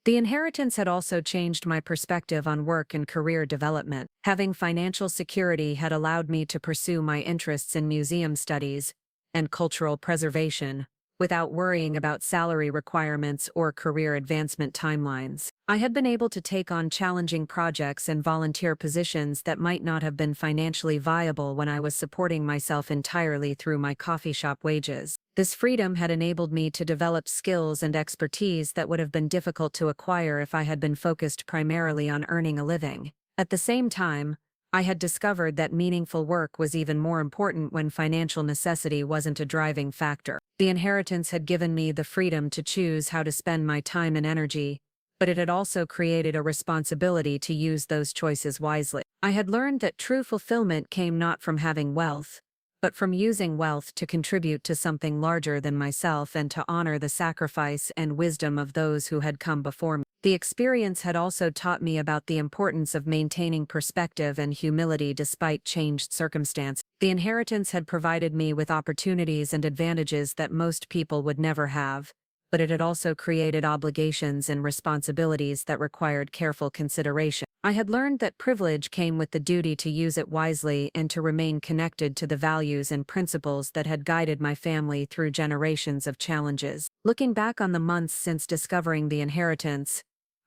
Speaker 1: The inheritance had also changed my perspective on work and career development. Having financial security had allowed me to pursue my interests in museum studies and cultural preservation, without worrying about salary requirements or career advancement timelines. I had been able to take on challenging projects and volunteer positions that might not have been financially viable when I was supporting myself entirely through my coffee shop wages. This freedom had enabled me to develop skills and expertise that would have been difficult to acquire if I had been focused primarily on earning a living. At the same time, I had discovered that meaningful work was even more important when financial necessity wasn't a driving factor. The inheritance had given me the freedom to choose how to spend my time and energy, but it had also created a responsibility to use those choices wisely. I had learned that true fulfillment came not from having wealth, but from using wealth to contribute to something larger than myself and to honor the sacrifice and wisdom of those who had come before me. The experience had also taught me about the importance of maintaining perspective and humility despite changed circumstances. The inheritance had provided me with opportunities and advantages that most people would never have, but it had also created obligations and responsibilities that required careful consideration. I had learned that privilege came with the duty to use it wisely and to remain connected to the values and principles that had guided my family through generations of challenges. Looking back on the months since discovering the inheritance,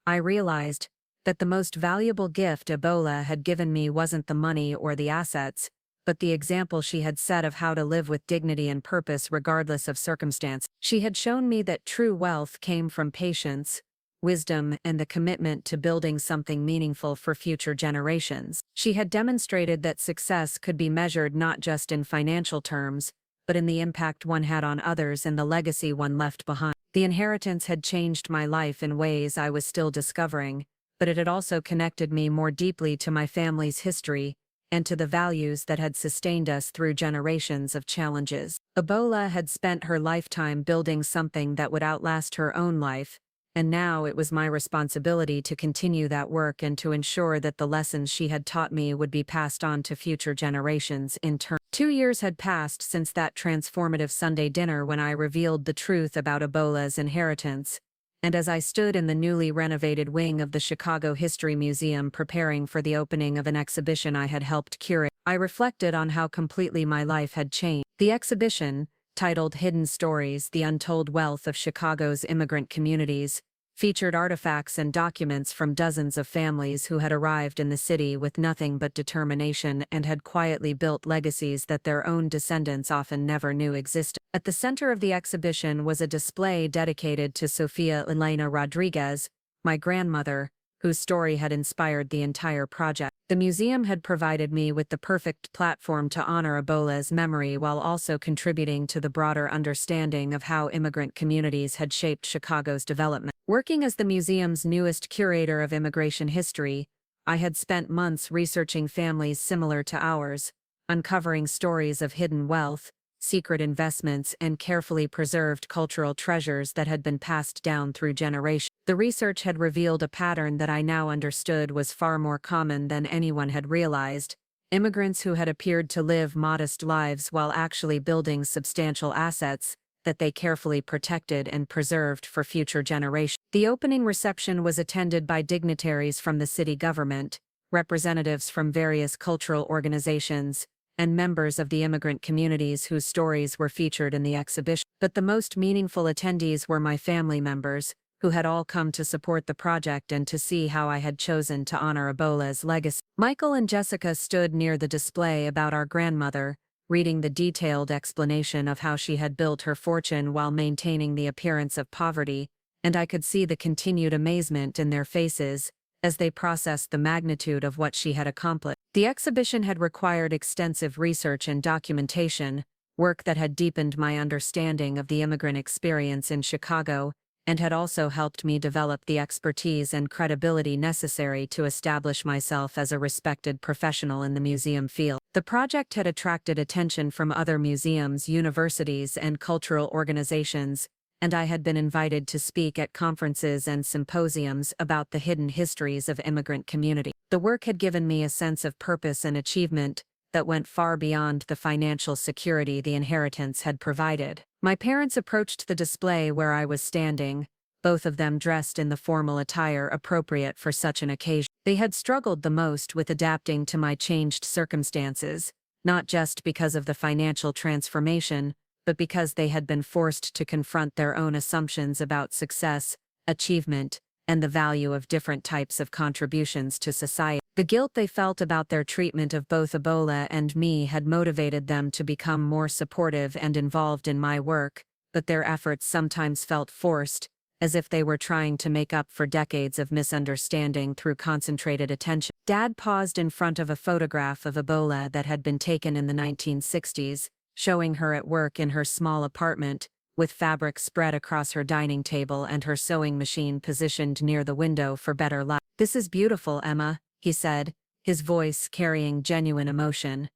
Speaker 1: I realized that the most valuable gift Ebola had given me wasn't the money or the assets, but the example she had set of how to live with dignity and purpose regardless of circumstance. She had shown me that true wealth came from patience, wisdom, and the commitment to building something meaningful for future generations. She had demonstrated that success could be measured not just in financial terms, but in the impact one had on others and the legacy one left behind. The inheritance had changed my life in ways I was still discovering, but it had also connected me more deeply to my family's history and to the values that had sustained us through generations of challenges. Ebola had spent her lifetime building something that would outlast her own life, and now it was my responsibility to continue that work and to ensure that the lessons she had taught me would be passed on to future generations in turn. 2 years had passed since that transformative Sunday dinner when I revealed the truth about Ebola's inheritance, and as I stood in the newly renovated wing of the Chicago History Museum preparing for the opening of an exhibition I had helped curate, I reflected on how completely my life had changed. The exhibition, titled Hidden Stories: The Untold Wealth of Chicago's Immigrant Communities, featured artifacts and documents from dozens of families who had arrived in the city with nothing but determination and had quietly built legacies that their own descendants often never knew existed. At the center of the exhibition was a display dedicated to Sofia Elena Rodriguez, my grandmother, whose story had inspired the entire project. The museum had provided me with the perfect platform to honor Ebola's memory while also contributing to the broader understanding of how immigrant communities had shaped Chicago's development. Working as the museum's newest curator of immigration history, I had spent months researching families similar to ours, uncovering stories of hidden wealth, secret investments, and carefully preserved cultural treasures that had been passed down through generations. The research had revealed a pattern that I now understood was far more common than anyone had realized: immigrants who had appeared to live modest lives while actually building substantial assets that they carefully protected and preserved for future generations. The opening reception was attended by dignitaries from the city government, representatives from various cultural organizations, and members of the immigrant communities whose stories were featured in the exhibition. But the most meaningful attendees were my family members, who had all come to support the project and to see how I had chosen to honor Ebola's legacy. Michael and Jessica stood near the display about our grandmother, reading the detailed explanation of how she had built her fortune while maintaining the appearance of poverty, and I could see the continued amazement in their faces as they processed the magnitude of what she had accomplished. The exhibition had required extensive research and documentation, work that had deepened my understanding of the immigrant experience in Chicago, and had also helped me develop the expertise and credibility necessary to establish myself as a respected professional in the museum field. The project had attracted attention from other museums, universities, and cultural organizations, and I had been invited to speak at conferences and symposiums about the hidden histories of immigrant community. The work had given me a sense of purpose and achievement that went far beyond the financial security the inheritance had provided. My parents approached the display where I was standing, both of them dressed in the formal attire appropriate for such an occasion. They had struggled the most with adapting to my changed circumstances, not just because of the financial transformation, but because they had been forced to confront their own assumptions about success, achievement, and the value of different types of contributions to society. The guilt they felt about their treatment of both Ebola and me had motivated them to become more supportive and involved in my work, but their efforts sometimes felt forced, as if they were trying to make up for decades of misunderstanding through concentrated attention. Dad paused in front of a photograph of Ebola that had been taken in the 1960s, showing her at work in her small apartment, with fabric spread across her dining table and her sewing machine positioned near the window for better light. "This is beautiful, Emma," he said, his voice carrying genuine emotion.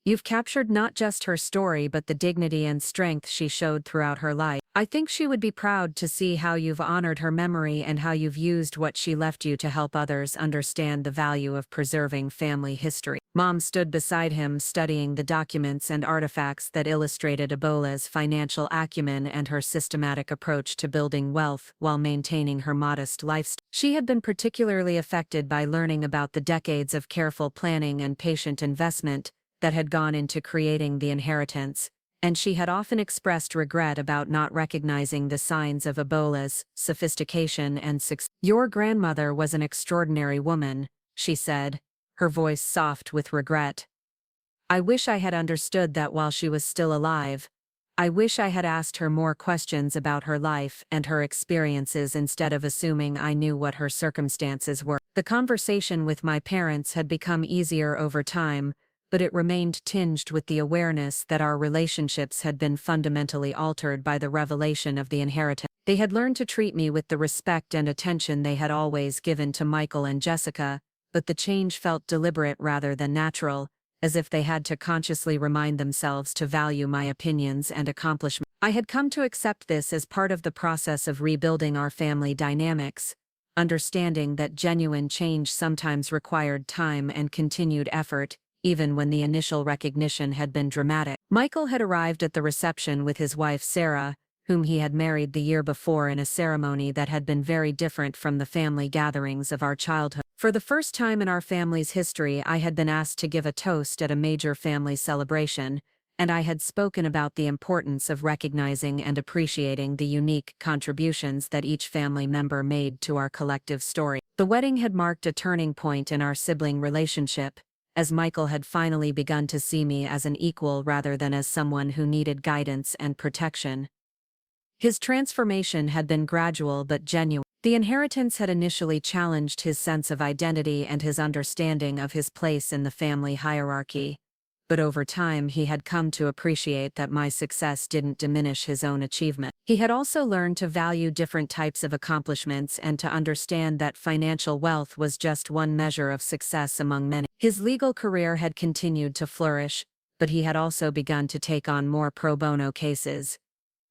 Speaker 1: "You've captured not just her story but the dignity and strength she showed throughout her life. I think she would be proud to see how you've honored her memory and how you've used what she left you to help others understand the value of preserving family history." Mom stood beside him, studying the documents and artifacts that illustrated Ebola's financial acumen and her systematic approach to building wealth while maintaining her modest lifestyle. She had been particularly affected by learning about the decades of careful planning and patient investment that had gone into creating the inheritance, and she had often expressed regret about not recognizing the signs of Ebola's sophistication and success. "Your grandmother was an extraordinary woman," she said, her voice soft with regret. "I wish I had understood that while she was still alive. I wish I had asked her more questions about her life and her experiences instead of assuming I knew what her circumstances were." The conversation with my parents had become easier over time, but it remained tinged with the awareness that our relationships had been fundamentally altered by the revelation of the inheritance. They had learned to treat me with the respect and attention they had always given to Michael and Jessica, but the change felt deliberate rather than natural, as if they had to consciously remind themselves to value my opinions and accomplishments. I had come to accept this as part of the process of rebuilding our family dynamics, understanding that genuine change sometimes required time and continued effort, even when the initial recognition had been dramatic. Michael had arrived at the reception with his wife Sarah, whom he had married the year before in a ceremony that had been very different from the family gatherings of our childhood. For the first time in our family's history, I had been asked to give a toast at a major family celebration, and I had spoken about the importance of recognizing and appreciating the unique contributions that each family member made to our collective story. The wedding had marked a turning point in our sibling relationship, as Michael had finally begun to see me as an equal rather than as someone who needed guidance and protection. His transformation had been gradual but genuine. The inheritance had initially challenged his sense of identity and his understanding of his place in the family hierarchy, but over time he had come to appreciate that my success didn't diminish his own achievement. He had also learned to value different types of accomplishments and to understand that financial wealth was just one measure of success among many. His legal career had continued to flourish, but he had also begun to take on more pro bono cases,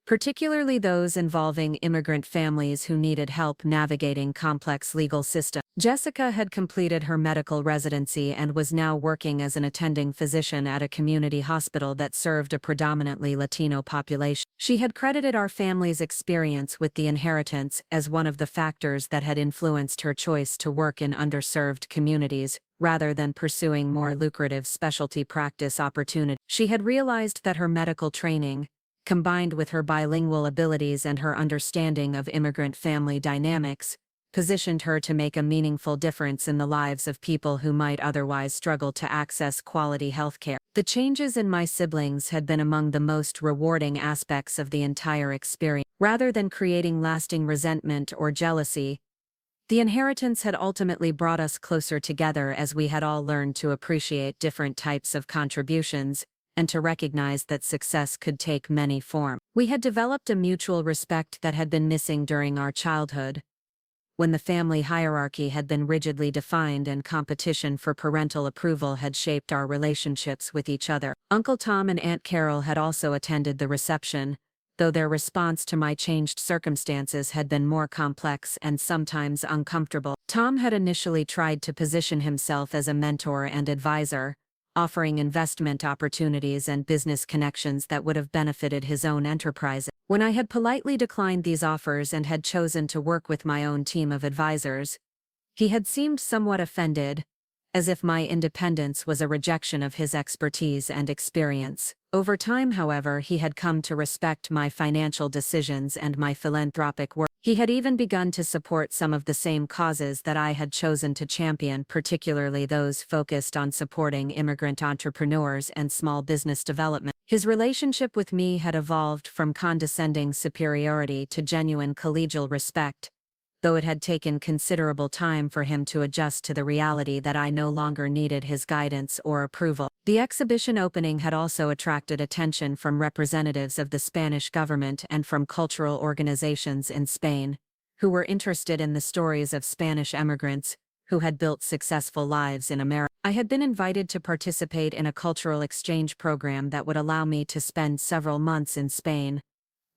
Speaker 1: particularly those involving immigrant families who needed help navigating complex legal systems. Jessica had completed her medical residency and was now working as an attending physician at a community hospital that served a predominantly Latino population. She had credited our family's experience with the inheritance as one of the factors that had influenced her choice to work in underserved communities, rather than pursuing more lucrative specialty practice opportunities. She had realized that her medical training, combined with her bilingual abilities and her understanding of immigrant family dynamics, positioned her to make a meaningful difference in the lives of people who might otherwise struggle to access quality healthcare. The changes in my siblings had been among the most rewarding aspects of the entire experience. Rather than creating lasting resentment or jealousy, the inheritance had ultimately brought us closer together as we had all learned to appreciate different types of contributions, and to recognize that success could take many forms. We had developed a mutual respect that had been missing during our childhood, when the family hierarchy had been rigidly defined and competition for parental approval had shaped our relationships with each other. Uncle Tom and Aunt Carol had also attended the reception, though their response to my changed circumstances had been more complex and sometimes uncomfortable. Tom had initially tried to position himself as a mentor and advisor, offering investment opportunities and business connections that would have benefited his own enterprise. When I had politely declined these offers and had chosen to work with my own team of advisors, he had seemed somewhat offended, as if my independence was a rejection of his expertise and experience. Over time, however, he had come to respect my financial decisions and my philanthropic work. He had even begun to support some of the same causes that I had chosen to champion, particularly those focused on supporting immigrant entrepreneurs and small business development. His relationship with me had evolved from condescending superiority to genuine collegial respect, though it had taken considerable time for him to adjust to the reality that I no longer needed his guidance or approval. The exhibition opening had also attracted attention from representatives of the Spanish government and from cultural organizations in Spain, who were interested in the stories of Spanish immigrants who had built successful lives in America. I had been invited to participate in a cultural exchange program that would allow me to spend several months in Spain,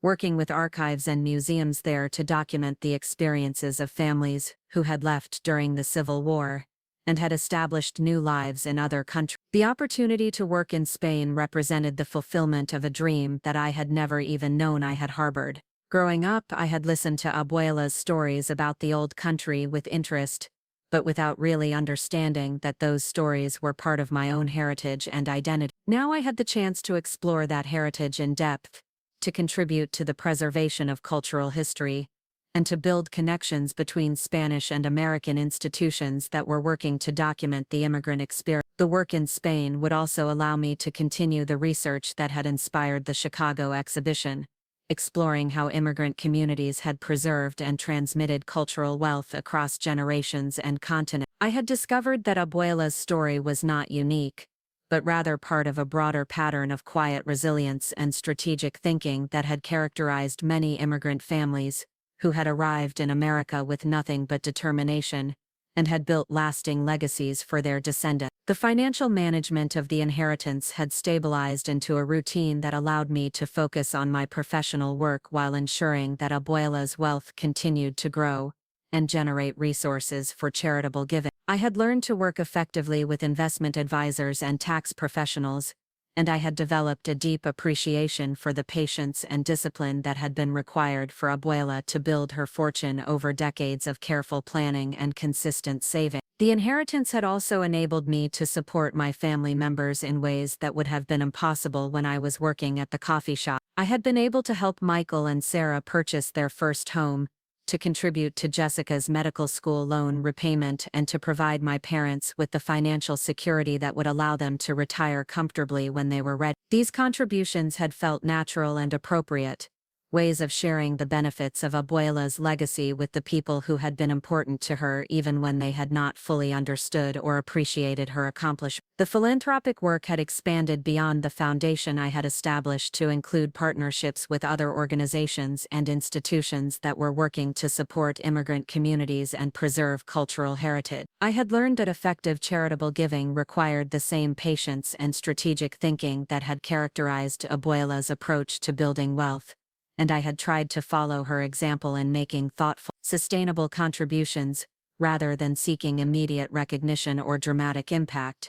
Speaker 1: working with archives and museums there to document the experiences of families who had left during the Civil War, and had established new lives in other countries. The opportunity to work in Spain represented the fulfillment of a dream that I had never even known I had harbored. Growing up, I had listened to abuela's stories about the old country with interest, but without really understanding that those stories were part of my own heritage and identity. Now I had the chance to explore that heritage in depth, to contribute to the preservation of cultural history, and to build connections between Spanish and American institutions that were working to document the immigrant experience. The work in Spain would also allow me to continue the research that had inspired the Chicago exhibition, exploring how immigrant communities had preserved and transmitted cultural wealth across generations and continents. I had discovered that Abuela's story was not unique, but rather part of a broader pattern of quiet resilience and strategic thinking that had characterized many immigrant families who had arrived in America with nothing but determination and had built lasting legacies for their descendants. The financial management of the inheritance had stabilized into a routine that allowed me to focus on my professional work while ensuring that Abuela's wealth continued to grow and generate resources for charitable giving. I had learned to work effectively with investment advisors and tax professionals, and I had developed a deep appreciation for the patience and discipline that had been required for Abuela to build her fortune over decades of careful planning and consistent saving. The inheritance had also enabled me to support my family members in ways that would have been impossible when I was working at the coffee shop. I had been able to help Michael and Sarah purchase their first home, to contribute to Jessica's medical school loan repayment, and to provide my parents with the financial security that would allow them to retire comfortably when they were ready. These contributions had felt natural and appropriate, ways of sharing the benefits of Abuela's legacy with the people who had been important to her even when they had not fully understood or appreciated her accomplishments. The philanthropic work had expanded beyond the foundation I had established to include partnerships with other organizations and institutions that were working to support immigrant communities and preserve cultural heritage. I had learned that effective charitable giving required the same patience and strategic thinking that had characterized Abuela's approach to building wealth, and I had tried to follow her example in making thoughtful, sustainable contributions, rather than seeking immediate recognition or dramatic impact.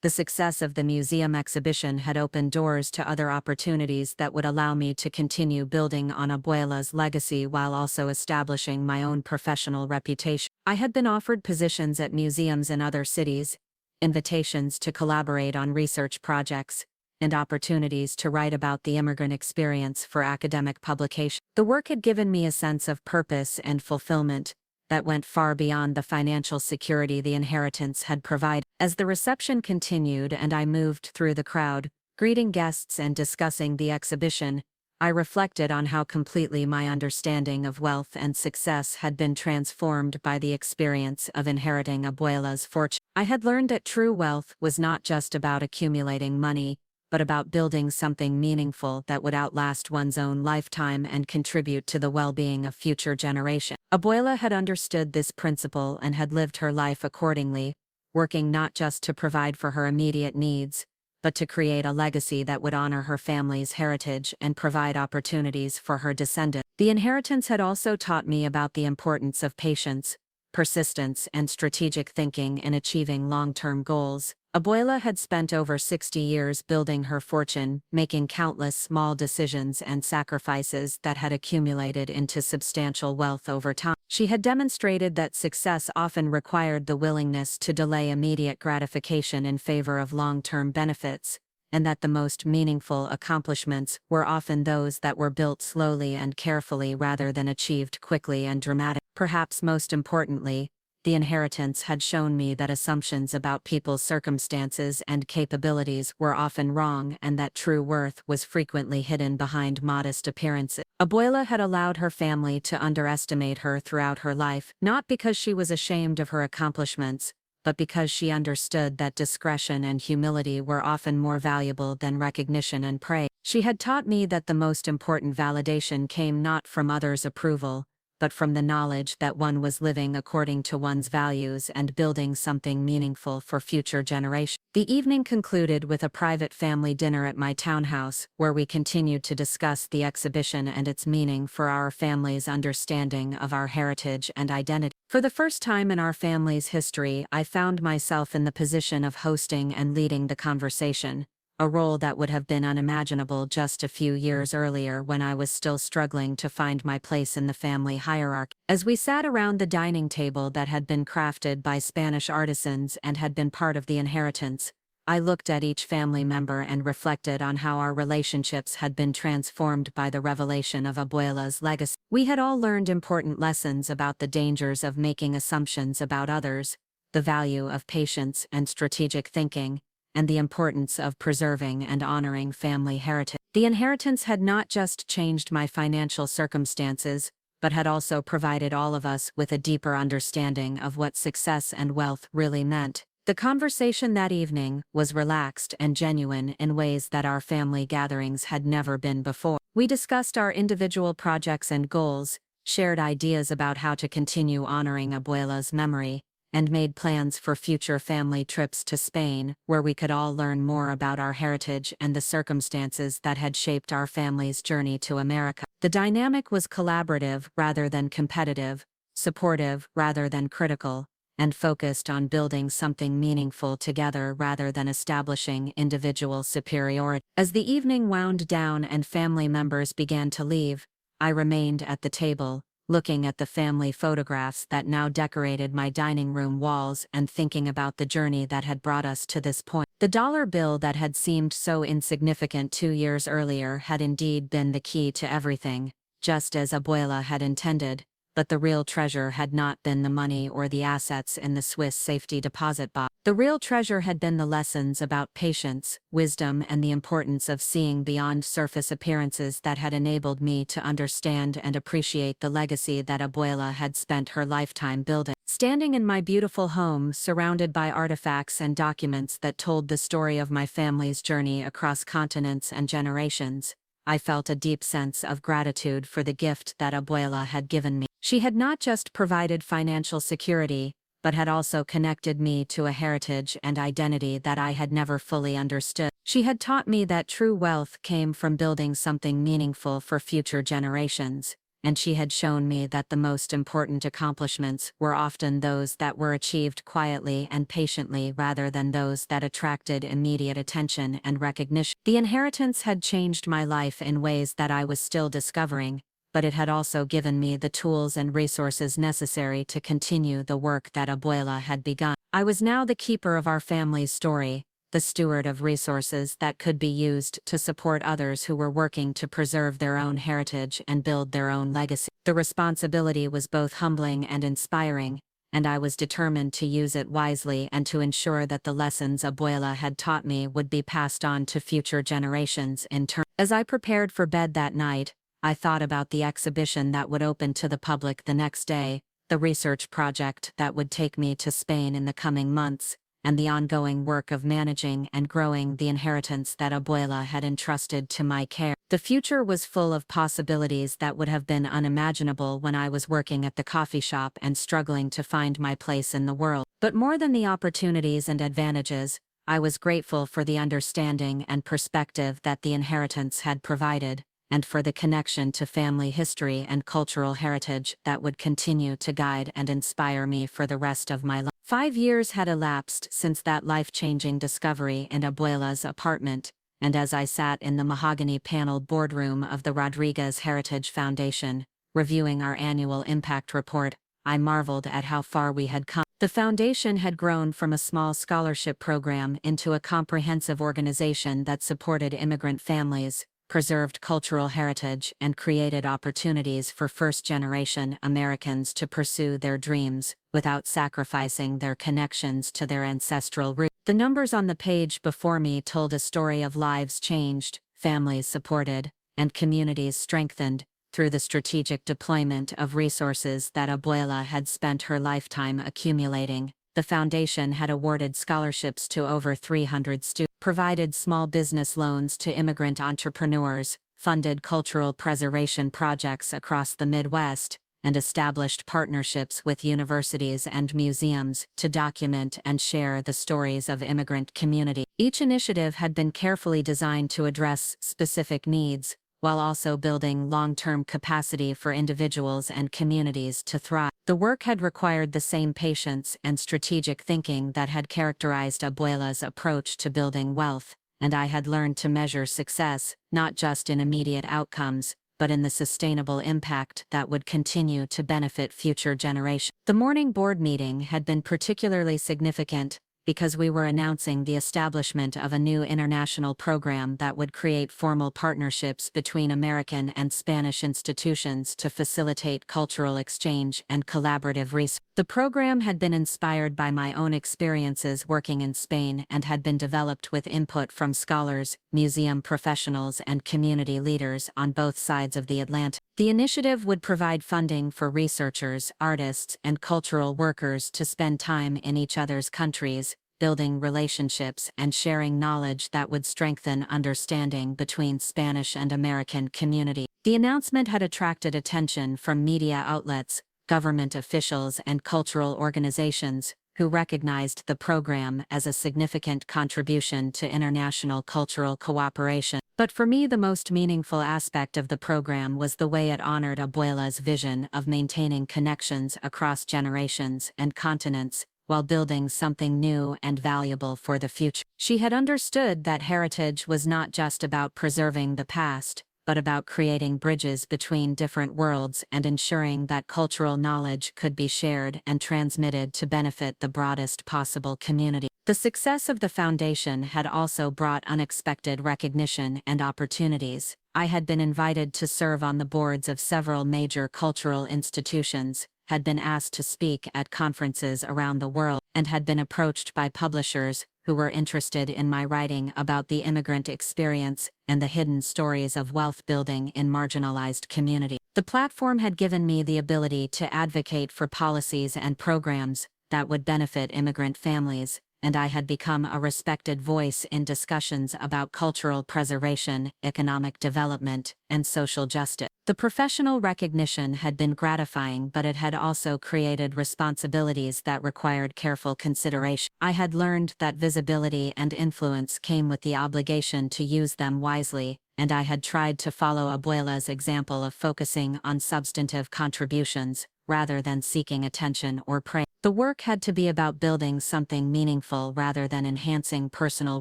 Speaker 1: The success of the museum exhibition had opened doors to other opportunities that would allow me to continue building on Abuela's legacy while also establishing my own professional reputation. I had been offered positions at museums in other cities, invitations to collaborate on research projects, and opportunities to write about the immigrant experience for academic publication. The work had given me a sense of purpose and fulfillment that went far beyond the financial security the inheritance had provided. As the reception continued and I moved through the crowd, greeting guests and discussing the exhibition, I reflected on how completely my understanding of wealth and success had been transformed by the experience of inheriting Abuela's fortune. I had learned that true wealth was not just about accumulating money, but about building something meaningful that would outlast one's own lifetime and contribute to the well-being of future generations. Abuela had understood this principle and had lived her life accordingly, working not just to provide for her immediate needs, but to create a legacy that would honor her family's heritage and provide opportunities for her descendants. The inheritance had also taught me about the importance of patience, persistence, and strategic thinking in achieving long-term goals. Abuela had spent over 60 years building her fortune, making countless small decisions and sacrifices that had accumulated into substantial wealth over time. She had demonstrated that success often required the willingness to delay immediate gratification in favor of long-term benefits, and that the most meaningful accomplishments were often those that were built slowly and carefully rather than achieved quickly and dramatically. Perhaps most importantly, the inheritance had shown me that assumptions about people's circumstances and capabilities were often wrong and that true worth was frequently hidden behind modest appearances. Abuela had allowed her family to underestimate her throughout her life, not because she was ashamed of her accomplishments, but because she understood that discretion and humility were often more valuable than recognition and praise. She had taught me that the most important validation came not from others' approval,
Speaker 2: but from the knowledge that one was living according to one's values and building something meaningful for future generations. The evening concluded with a private family dinner at my townhouse, where we continued to discuss the exhibition and its meaning for our family's understanding of our heritage and identity. For the first time in our family's history, I found myself in the position of hosting and leading the conversation, a role that would have been unimaginable just a few years earlier when I was still struggling to find my place in the family hierarchy. As we sat around the dining table that had been crafted by Spanish artisans and had been part of the inheritance, I looked at each family member and reflected on how our relationships had been transformed by the revelation of Abuela's legacy. We had all learned important lessons about the dangers of making assumptions about others, the value of patience and strategic thinking, and the importance of preserving and honoring family heritage. The inheritance had not just changed my financial circumstances, but had also provided all of us with a deeper understanding of what success and wealth really meant. The conversation that evening was relaxed and genuine in ways that our family gatherings had never been before. We discussed our individual projects and goals, shared ideas about how to continue honoring Abuela's memory, and made plans for future family trips to Spain, where we could all learn more about our heritage and the circumstances that had shaped our family's journey to America. The dynamic was collaborative rather than competitive, supportive rather than critical, and focused on building something meaningful together rather than establishing individual superiority. As the evening wound down and family members began to leave, I remained at the table, looking at the family photographs that now decorated my dining room walls and thinking about the journey that had brought us to this point. The dollar bill that had seemed so insignificant 2 years earlier had indeed been the key to everything, just as Abuela had intended, but the real treasure had not been the money or the assets in the Swiss safety deposit box. The real treasure had been the lessons about patience, wisdom, and the importance of seeing beyond surface appearances that had enabled me to understand and appreciate the legacy that Abuela had spent her lifetime building. Standing in my beautiful home, surrounded by artifacts and documents that told the story of my family's journey across continents and generations, I felt a deep sense of gratitude for the gift that Abuela had given me. She had not just provided financial security, but had also connected me to a heritage and identity that I had never fully understood. She had taught me that true wealth came from building something meaningful for future generations, and she had shown me that the most important accomplishments were often those that were achieved quietly and patiently rather than those that attracted immediate attention and recognition. The inheritance had changed my life in ways that I was still discovering, but it had also given me the tools and resources necessary to continue the work that Abuela had begun. I was now the keeper of our family's story, the steward of resources that could be used to support others who were working to preserve their own heritage and build their own legacy. The responsibility was both humbling and inspiring, and I was determined to use it wisely and to ensure that the lessons Abuela had taught me would be passed on to future generations in turn. As I prepared for bed that night, I thought about the exhibition that would open to the public the next day, the research project that would take me to Spain in the coming months, and the ongoing work of managing and growing the inheritance that Abuela had entrusted to my care. The future was full of possibilities that would have been unimaginable when I was working at the coffee shop and struggling to find my place in the world. But more than the opportunities and advantages, I was grateful for the understanding and perspective that the inheritance had provided, and for the connection to family history and cultural heritage that would continue to guide and inspire me for the rest of my life. 5 years had elapsed since that life-changing discovery in Abuela's apartment, and as I sat in the mahogany-paneled boardroom of the Rodriguez Heritage Foundation, reviewing our annual impact report, I marveled at how far we had come. The foundation had grown from a small scholarship program into a comprehensive organization that supported immigrant families, preserved cultural heritage, and created opportunities for first-generation Americans to pursue their dreams without sacrificing their connections to their ancestral roots. The numbers on the page before me told a story of lives changed, families supported, and communities strengthened through the strategic deployment of resources that Abuela had spent her lifetime accumulating. The foundation had awarded scholarships to over 300 students, provided small business loans to immigrant entrepreneurs, funded cultural preservation projects across the Midwest, and established partnerships with universities and museums to document and share the stories of immigrant community. Each initiative had been carefully designed to address specific needs, while also building long-term capacity for individuals and communities to thrive. The work had required the same patience and strategic thinking that had characterized Abuela's approach to building wealth, and I had learned to measure success, not just in immediate outcomes, but in the sustainable impact that would continue to benefit future generations. The morning board meeting had been particularly significant because we were announcing the establishment of a new international program that would create formal partnerships between American and Spanish institutions to facilitate cultural exchange and collaborative research. The program had been inspired by my own experiences working in Spain and had been developed with input from scholars, museum professionals, and community leaders on both sides of the Atlantic. The initiative would provide funding for researchers, artists, and cultural workers to spend time in each other's countries, building relationships and sharing knowledge that would strengthen understanding between Spanish and American community. The announcement had attracted attention from media outlets, government officials, and cultural organizations, who recognized the program as a significant contribution to international cultural cooperation. But for me, the most meaningful aspect of the program was the way it honored Abuela's vision of maintaining connections across generations and continents, while building something new and valuable for the future. She had understood that heritage was not just about preserving the past, but about creating bridges between different worlds and ensuring that cultural knowledge could be shared and transmitted to benefit the broadest possible community. The success of the foundation had also brought unexpected recognition and opportunities. I had been invited to serve on the boards of several major cultural institutions, had been asked to speak at conferences around the world, and had been approached by publishers who were interested in my writing about the immigrant experience and the hidden stories of wealth building in marginalized communities. The platform had given me the ability to advocate for policies and programs that would benefit immigrant families, and I had become a respected voice in discussions about cultural preservation, economic development, and social justice. The professional recognition had been gratifying, but it had also created responsibilities that required careful consideration. I had learned that visibility and influence came with the obligation to use them wisely, and I had tried to follow Abuela's example of focusing on substantive contributions, rather than seeking attention or praise. The work had to be about building something meaningful rather than enhancing personal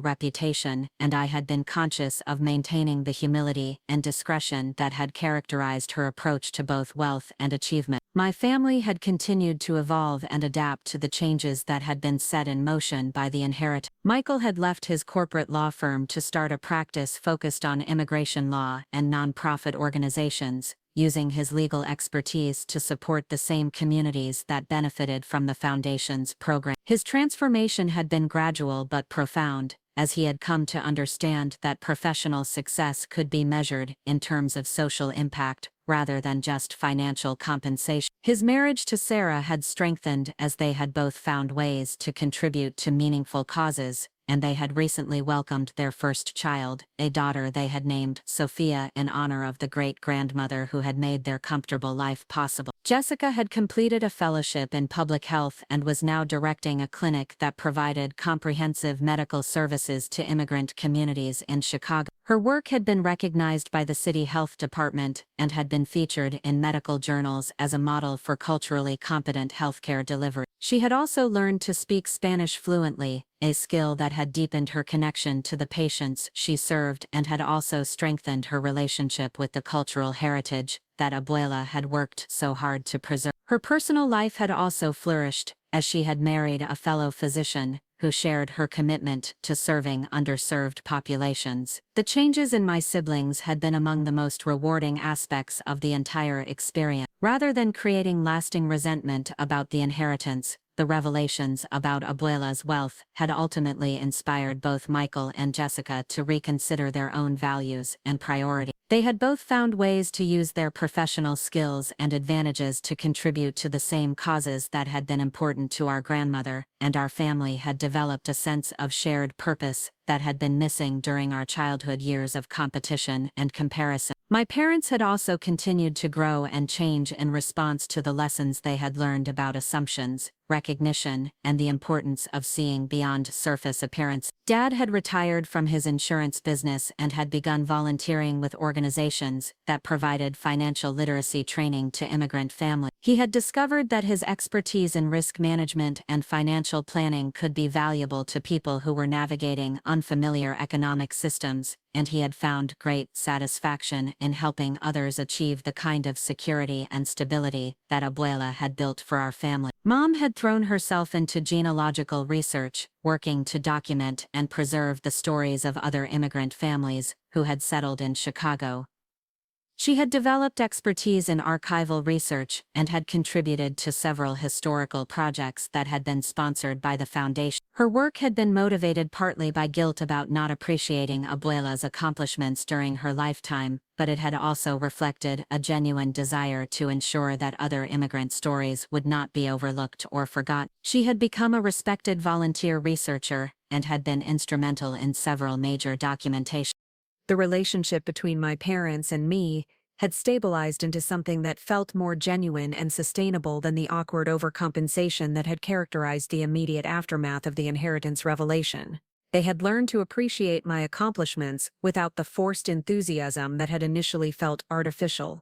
Speaker 2: reputation, and I had been conscious of maintaining the humility and discretion that had characterized her approach to both wealth and achievement. My family had continued to evolve and adapt to the changes that had been set in motion by the inheritance. Michael had left his corporate law firm to start a practice focused on immigration law and nonprofit organizations, using his legal expertise to support the same communities that benefited from the Foundation's program. His transformation had been gradual but profound, as he had come to understand that professional success could be measured in terms of social impact, rather than just financial compensation. His marriage to Sarah had strengthened as they had both found ways to contribute to meaningful causes, and they had recently welcomed their first child, a daughter they had named Sophia in honor of the great-grandmother who had made their comfortable life possible. Jessica had completed a fellowship in public health and was now directing a clinic that provided comprehensive medical services to immigrant communities in Chicago. Her work had been recognized by the city health department and had been featured in medical journals as a model for culturally competent healthcare delivery. She had also learned to speak Spanish fluently, a skill that had deepened her connection to the patients she served and had also strengthened her relationship with the cultural heritage that Abuela had worked so hard to preserve. Her personal life had also flourished, as she had married a fellow physician who shared her commitment to serving underserved populations. The changes in my siblings had been among the most rewarding aspects of the entire experience. Rather than creating lasting resentment about the inheritance, the revelations about Abuela's wealth had ultimately inspired both Michael and Jessica to reconsider their own values and priorities. They had both found ways to use their professional skills and advantages to contribute to the same causes that had been important to our grandmother, and our family had developed a sense of shared purpose that had been missing during our childhood years of competition and comparison. My parents had also continued to grow and change in response to the lessons they had learned about assumptions, recognition, and the importance of seeing beyond surface appearance. Dad had retired from his insurance business and had begun volunteering with organizations that provided financial literacy training to immigrant families. He had discovered that his expertise in risk management and financial planning could be valuable to people who were navigating unfamiliar economic systems, and he had found great satisfaction in helping others achieve the kind of security and stability that Abuela had built for our family. Mom had thrown herself into genealogical research, working to document and preserve the stories of other immigrant families who had settled in Chicago. She had developed expertise in archival research and had contributed to several historical projects that had been sponsored by the foundation. Her work had been motivated partly by guilt about not appreciating Abuela's accomplishments during her lifetime, but it had also reflected a genuine desire to ensure that other immigrant stories would not be overlooked or forgotten. She had become a respected volunteer researcher and had been instrumental in several major documentations.
Speaker 1: The relationship between my parents and me had stabilized into something that felt more genuine and sustainable than the awkward overcompensation that had characterized the immediate aftermath of the inheritance revelation. They had learned to appreciate my accomplishments without the forced enthusiasm that had initially felt artificial.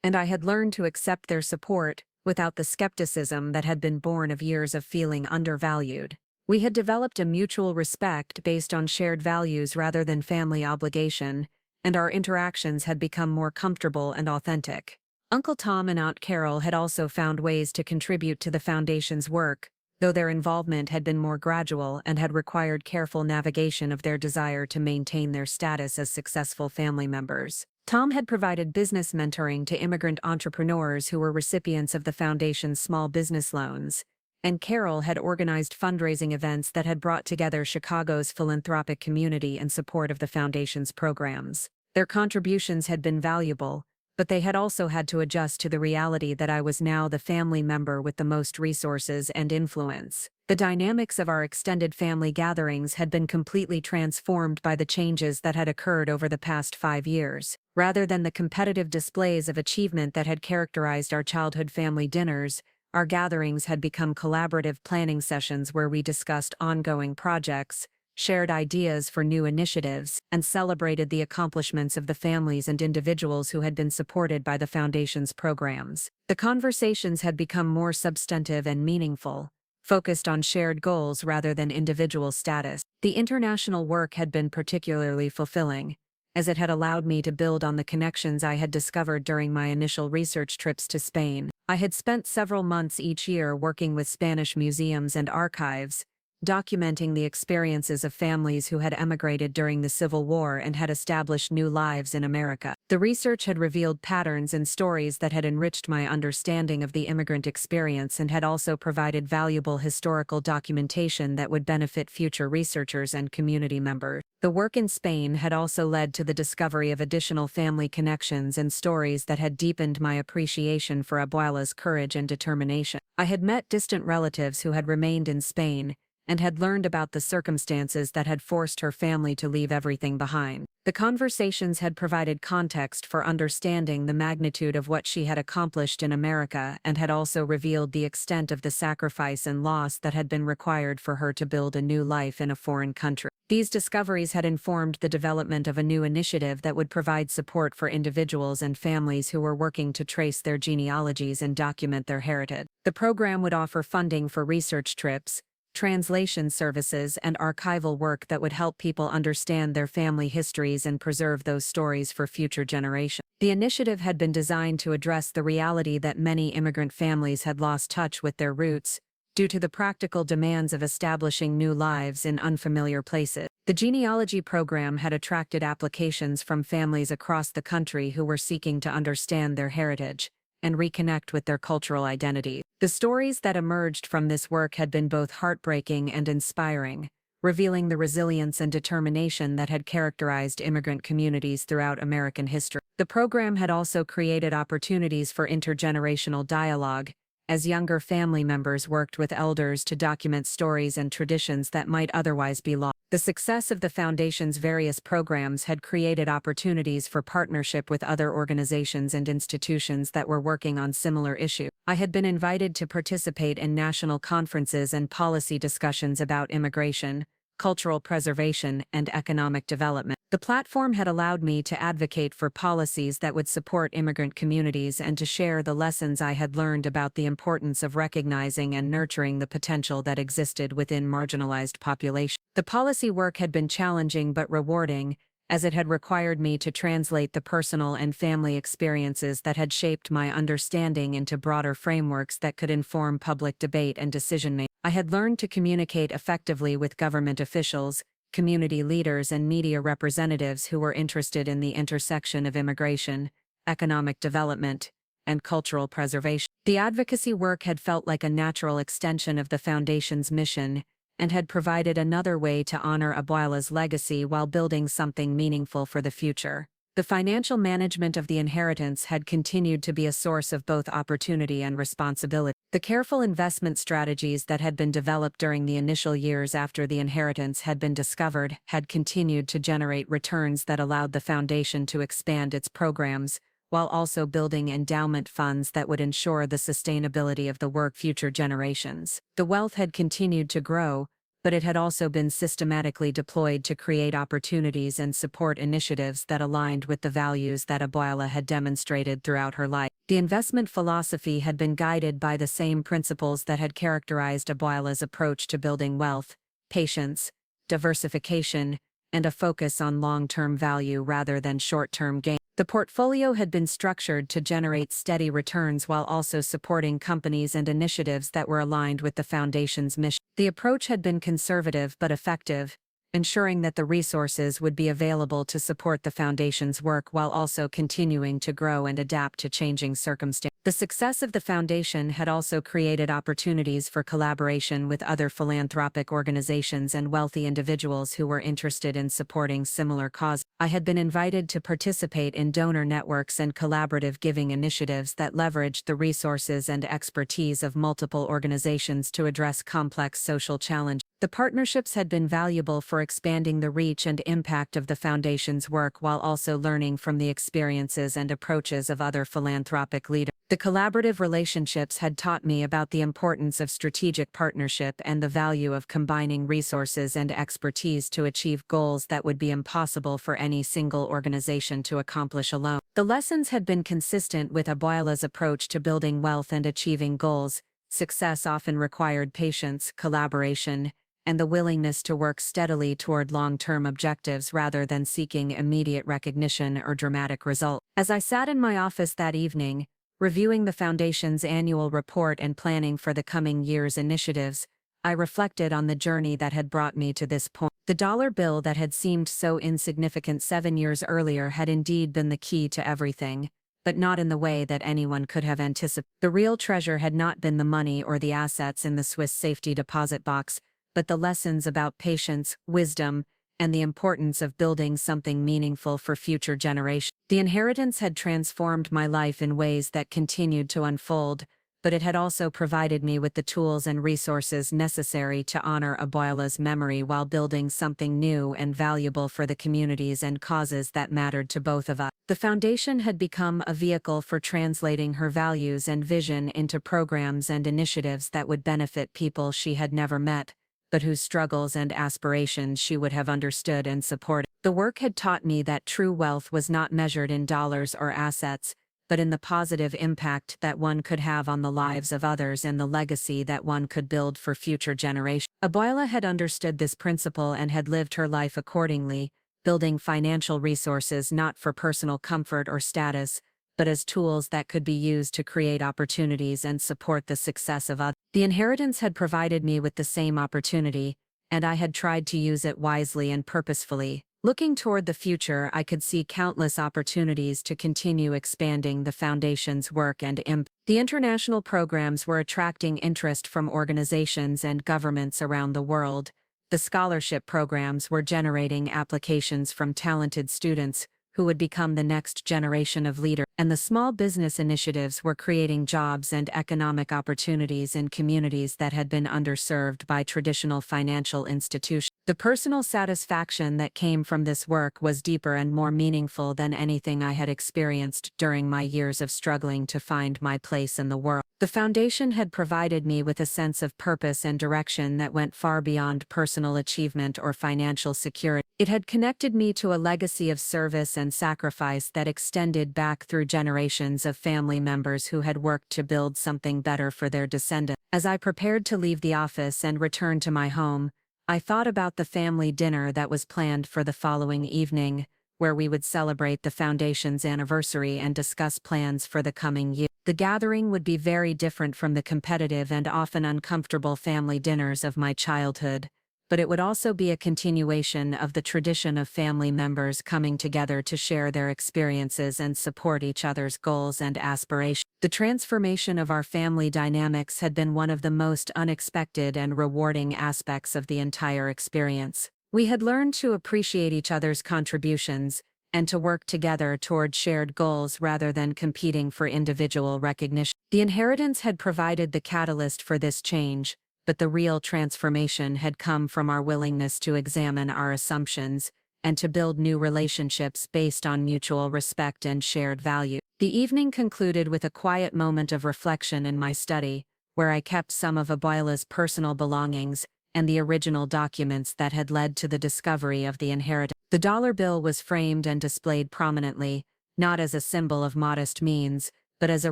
Speaker 1: And I had learned to accept their support without the skepticism that had been born of years of feeling undervalued. We had developed a mutual respect based on shared values rather than family obligation, and our interactions had become more comfortable and authentic. Uncle Tom and Aunt Carol had also found ways to contribute to the foundation's work, though their involvement had been more gradual and had required careful navigation of their desire to maintain their status as successful family members. Tom had provided business mentoring to immigrant entrepreneurs who were recipients of the foundation's small business loans, and Carol had organized fundraising events that had brought together Chicago's philanthropic community in support of the foundation's programs. Their contributions had been valuable, but they had also had to adjust to the reality that I was now the family member with the most resources and influence. The dynamics of our extended family gatherings had been completely transformed by the changes that had occurred over the past 5 years. Rather than the competitive displays of achievement that had characterized our childhood family dinners, our gatherings had become collaborative planning sessions where we discussed ongoing projects, shared ideas for new initiatives, and celebrated the accomplishments of the families and individuals who had been supported by the Foundation's programs. The conversations had become more substantive and meaningful, focused on shared goals rather than individual status. The international work had been particularly fulfilling, as it had allowed me to build on the connections I had discovered during my initial research trips to Spain. I had spent several months each year working with Spanish museums and archives, documenting the experiences of families who had emigrated during the Civil War and had established new lives in America. The research had revealed patterns and stories that had enriched my understanding of the immigrant experience and had also provided valuable historical documentation that would benefit future researchers and community members. The work in Spain had also led to the discovery of additional family connections and stories that had deepened my appreciation for Abuela's courage and determination. I had met distant relatives who had remained in Spain, and had learned about the circumstances that had forced her family to leave everything behind. The conversations had provided context for understanding the magnitude of what she had accomplished in America and had also revealed the extent of the sacrifice and loss that had been required for her to build a new life in a foreign country. These discoveries had informed the development of a new initiative that would provide support for individuals and families who were working to trace their genealogies and document their heritage. The program would offer funding for research trips, translation services, and archival work that would help people understand their family histories and preserve those stories for future generations. The initiative had been designed to address the reality that many immigrant families had lost touch with their roots, due to the practical demands of establishing new lives in unfamiliar places. The genealogy program had attracted applications from families across the country who were seeking to understand their heritage and reconnect with their cultural identity. The stories that emerged from this work had been both heartbreaking and inspiring, revealing the resilience and determination that had characterized immigrant communities throughout American history. The program had also created opportunities for intergenerational dialogue, as younger family members worked with elders to document stories and traditions that might otherwise be lost. The success of the Foundation's various programs had created opportunities for partnership with other organizations and institutions that were working on similar issues. I had been invited to participate in national conferences and policy discussions about immigration, cultural preservation, and economic development. The platform had allowed me to advocate for policies that would support immigrant communities and to share the lessons I had learned about the importance of recognizing and nurturing the potential that existed within marginalized populations. The policy work had been challenging but rewarding, as it had required me to translate the personal and family experiences that had shaped my understanding into broader frameworks that could inform public debate and decision-making. I had learned to communicate effectively with government officials, community leaders, and media representatives who were interested in the intersection of immigration, economic development, and cultural preservation. The advocacy work had felt like a natural extension of the Foundation's mission and had provided another way to honor Abuela's legacy while building something meaningful for the future. The financial management of the inheritance had continued to be a source of both opportunity and responsibility. The careful investment strategies that had been developed during the initial years after the inheritance had been discovered had continued to generate returns that allowed the Foundation to expand its programs, while also building endowment funds that would ensure the sustainability of the work future generations. The wealth had continued to grow, but it had also been systematically deployed to create opportunities and support initiatives that aligned with the values that Abuela had demonstrated throughout her life. The investment philosophy had been guided by the same principles that had characterized Abuela's approach to building wealth: patience, diversification, and a focus on long-term value rather than short-term gain. The portfolio had been structured to generate steady returns while also supporting companies and initiatives that were aligned with the Foundation's mission. The approach had been conservative but effective, ensuring that the resources would be available to support the Foundation's work while also continuing to grow and adapt to changing circumstances. The success of the Foundation had also created opportunities for collaboration with other philanthropic organizations and wealthy individuals who were interested in supporting similar causes. I had been invited to participate in donor networks and collaborative giving initiatives that leveraged the resources and expertise of multiple organizations to address complex social challenges. The partnerships had been valuable for expanding the reach and impact of the Foundation's work while also learning from the experiences and approaches of other philanthropic leaders. The collaborative relationships had taught me about the importance of strategic partnership and the value of combining resources and expertise to achieve goals that would be impossible for any single organization to accomplish alone. The lessons had been consistent with Abuela's approach to building wealth and achieving goals. Success often required patience, collaboration, and the willingness to work steadily toward long-term objectives rather than seeking immediate recognition or dramatic results. As I sat in my office that evening, reviewing the Foundation's annual report and planning for the coming year's initiatives, I reflected on the journey that had brought me to this point. The dollar bill that had seemed so insignificant 7 years earlier had indeed been the key to everything, but not in the way that anyone could have anticipated. The real treasure had not been the money or the assets in the Swiss safety deposit box, but the lessons about patience, wisdom, and the importance of building something meaningful for future generations. The inheritance had transformed my life in ways that continued to unfold, but it had also provided me with the tools and resources necessary to honor Abuela's memory while building something new and valuable for the communities and causes that mattered to both of us. The Foundation had become a vehicle for translating her values and vision into programs and initiatives that would benefit people she had never met, but whose struggles and aspirations she would have understood and supported. The work had taught me that true wealth was not measured in dollars or assets, but in the positive impact that one could have on the lives of others and the legacy that one could build for future generations. Abuela had understood this principle and had lived her life accordingly, building financial resources not for personal comfort or status, but as tools that could be used to create opportunities and support the success of others. The inheritance had provided me with the same opportunity, and I had tried to use it wisely and purposefully. Looking toward the future, I could see countless opportunities to continue expanding the Foundation's work and impact. The international programs were attracting interest from organizations and governments around the world. The scholarship programs were generating applications from talented students who would become the next generation of leaders, and the small business initiatives were creating jobs and economic opportunities in communities that had been underserved by traditional financial institutions. The personal satisfaction that came from this work was deeper and more meaningful than anything I had experienced during my years of struggling to find my place in the world. The foundation had provided me with a sense of purpose and direction that went far beyond personal achievement or financial security. It had connected me to a legacy of service and sacrifice that extended back through generations of family members who had worked to build something better for their descendants. As I prepared to leave the office and return to my home, I thought about the family dinner that was planned for the following evening, where we would celebrate the foundation's anniversary and discuss plans for the coming year. The gathering would be very different from the competitive and often uncomfortable family dinners of my childhood, but it would also be a continuation of the tradition of family members coming together to share their experiences and support each other's goals and aspirations. The transformation of our family dynamics had been one of the most unexpected and rewarding aspects of the entire experience. We had learned to appreciate each other's contributions and to work together toward shared goals rather than competing for individual recognition. The inheritance had provided the catalyst for this change, but the real transformation had come from our willingness to examine our assumptions and to build new relationships based on mutual respect and shared value. The evening concluded with a quiet moment of reflection in my study, where I kept some of Abuela's personal belongings and the original documents that had led to the discovery of the inheritance. The dollar bill was framed and displayed prominently, not as a symbol of modest means, but as a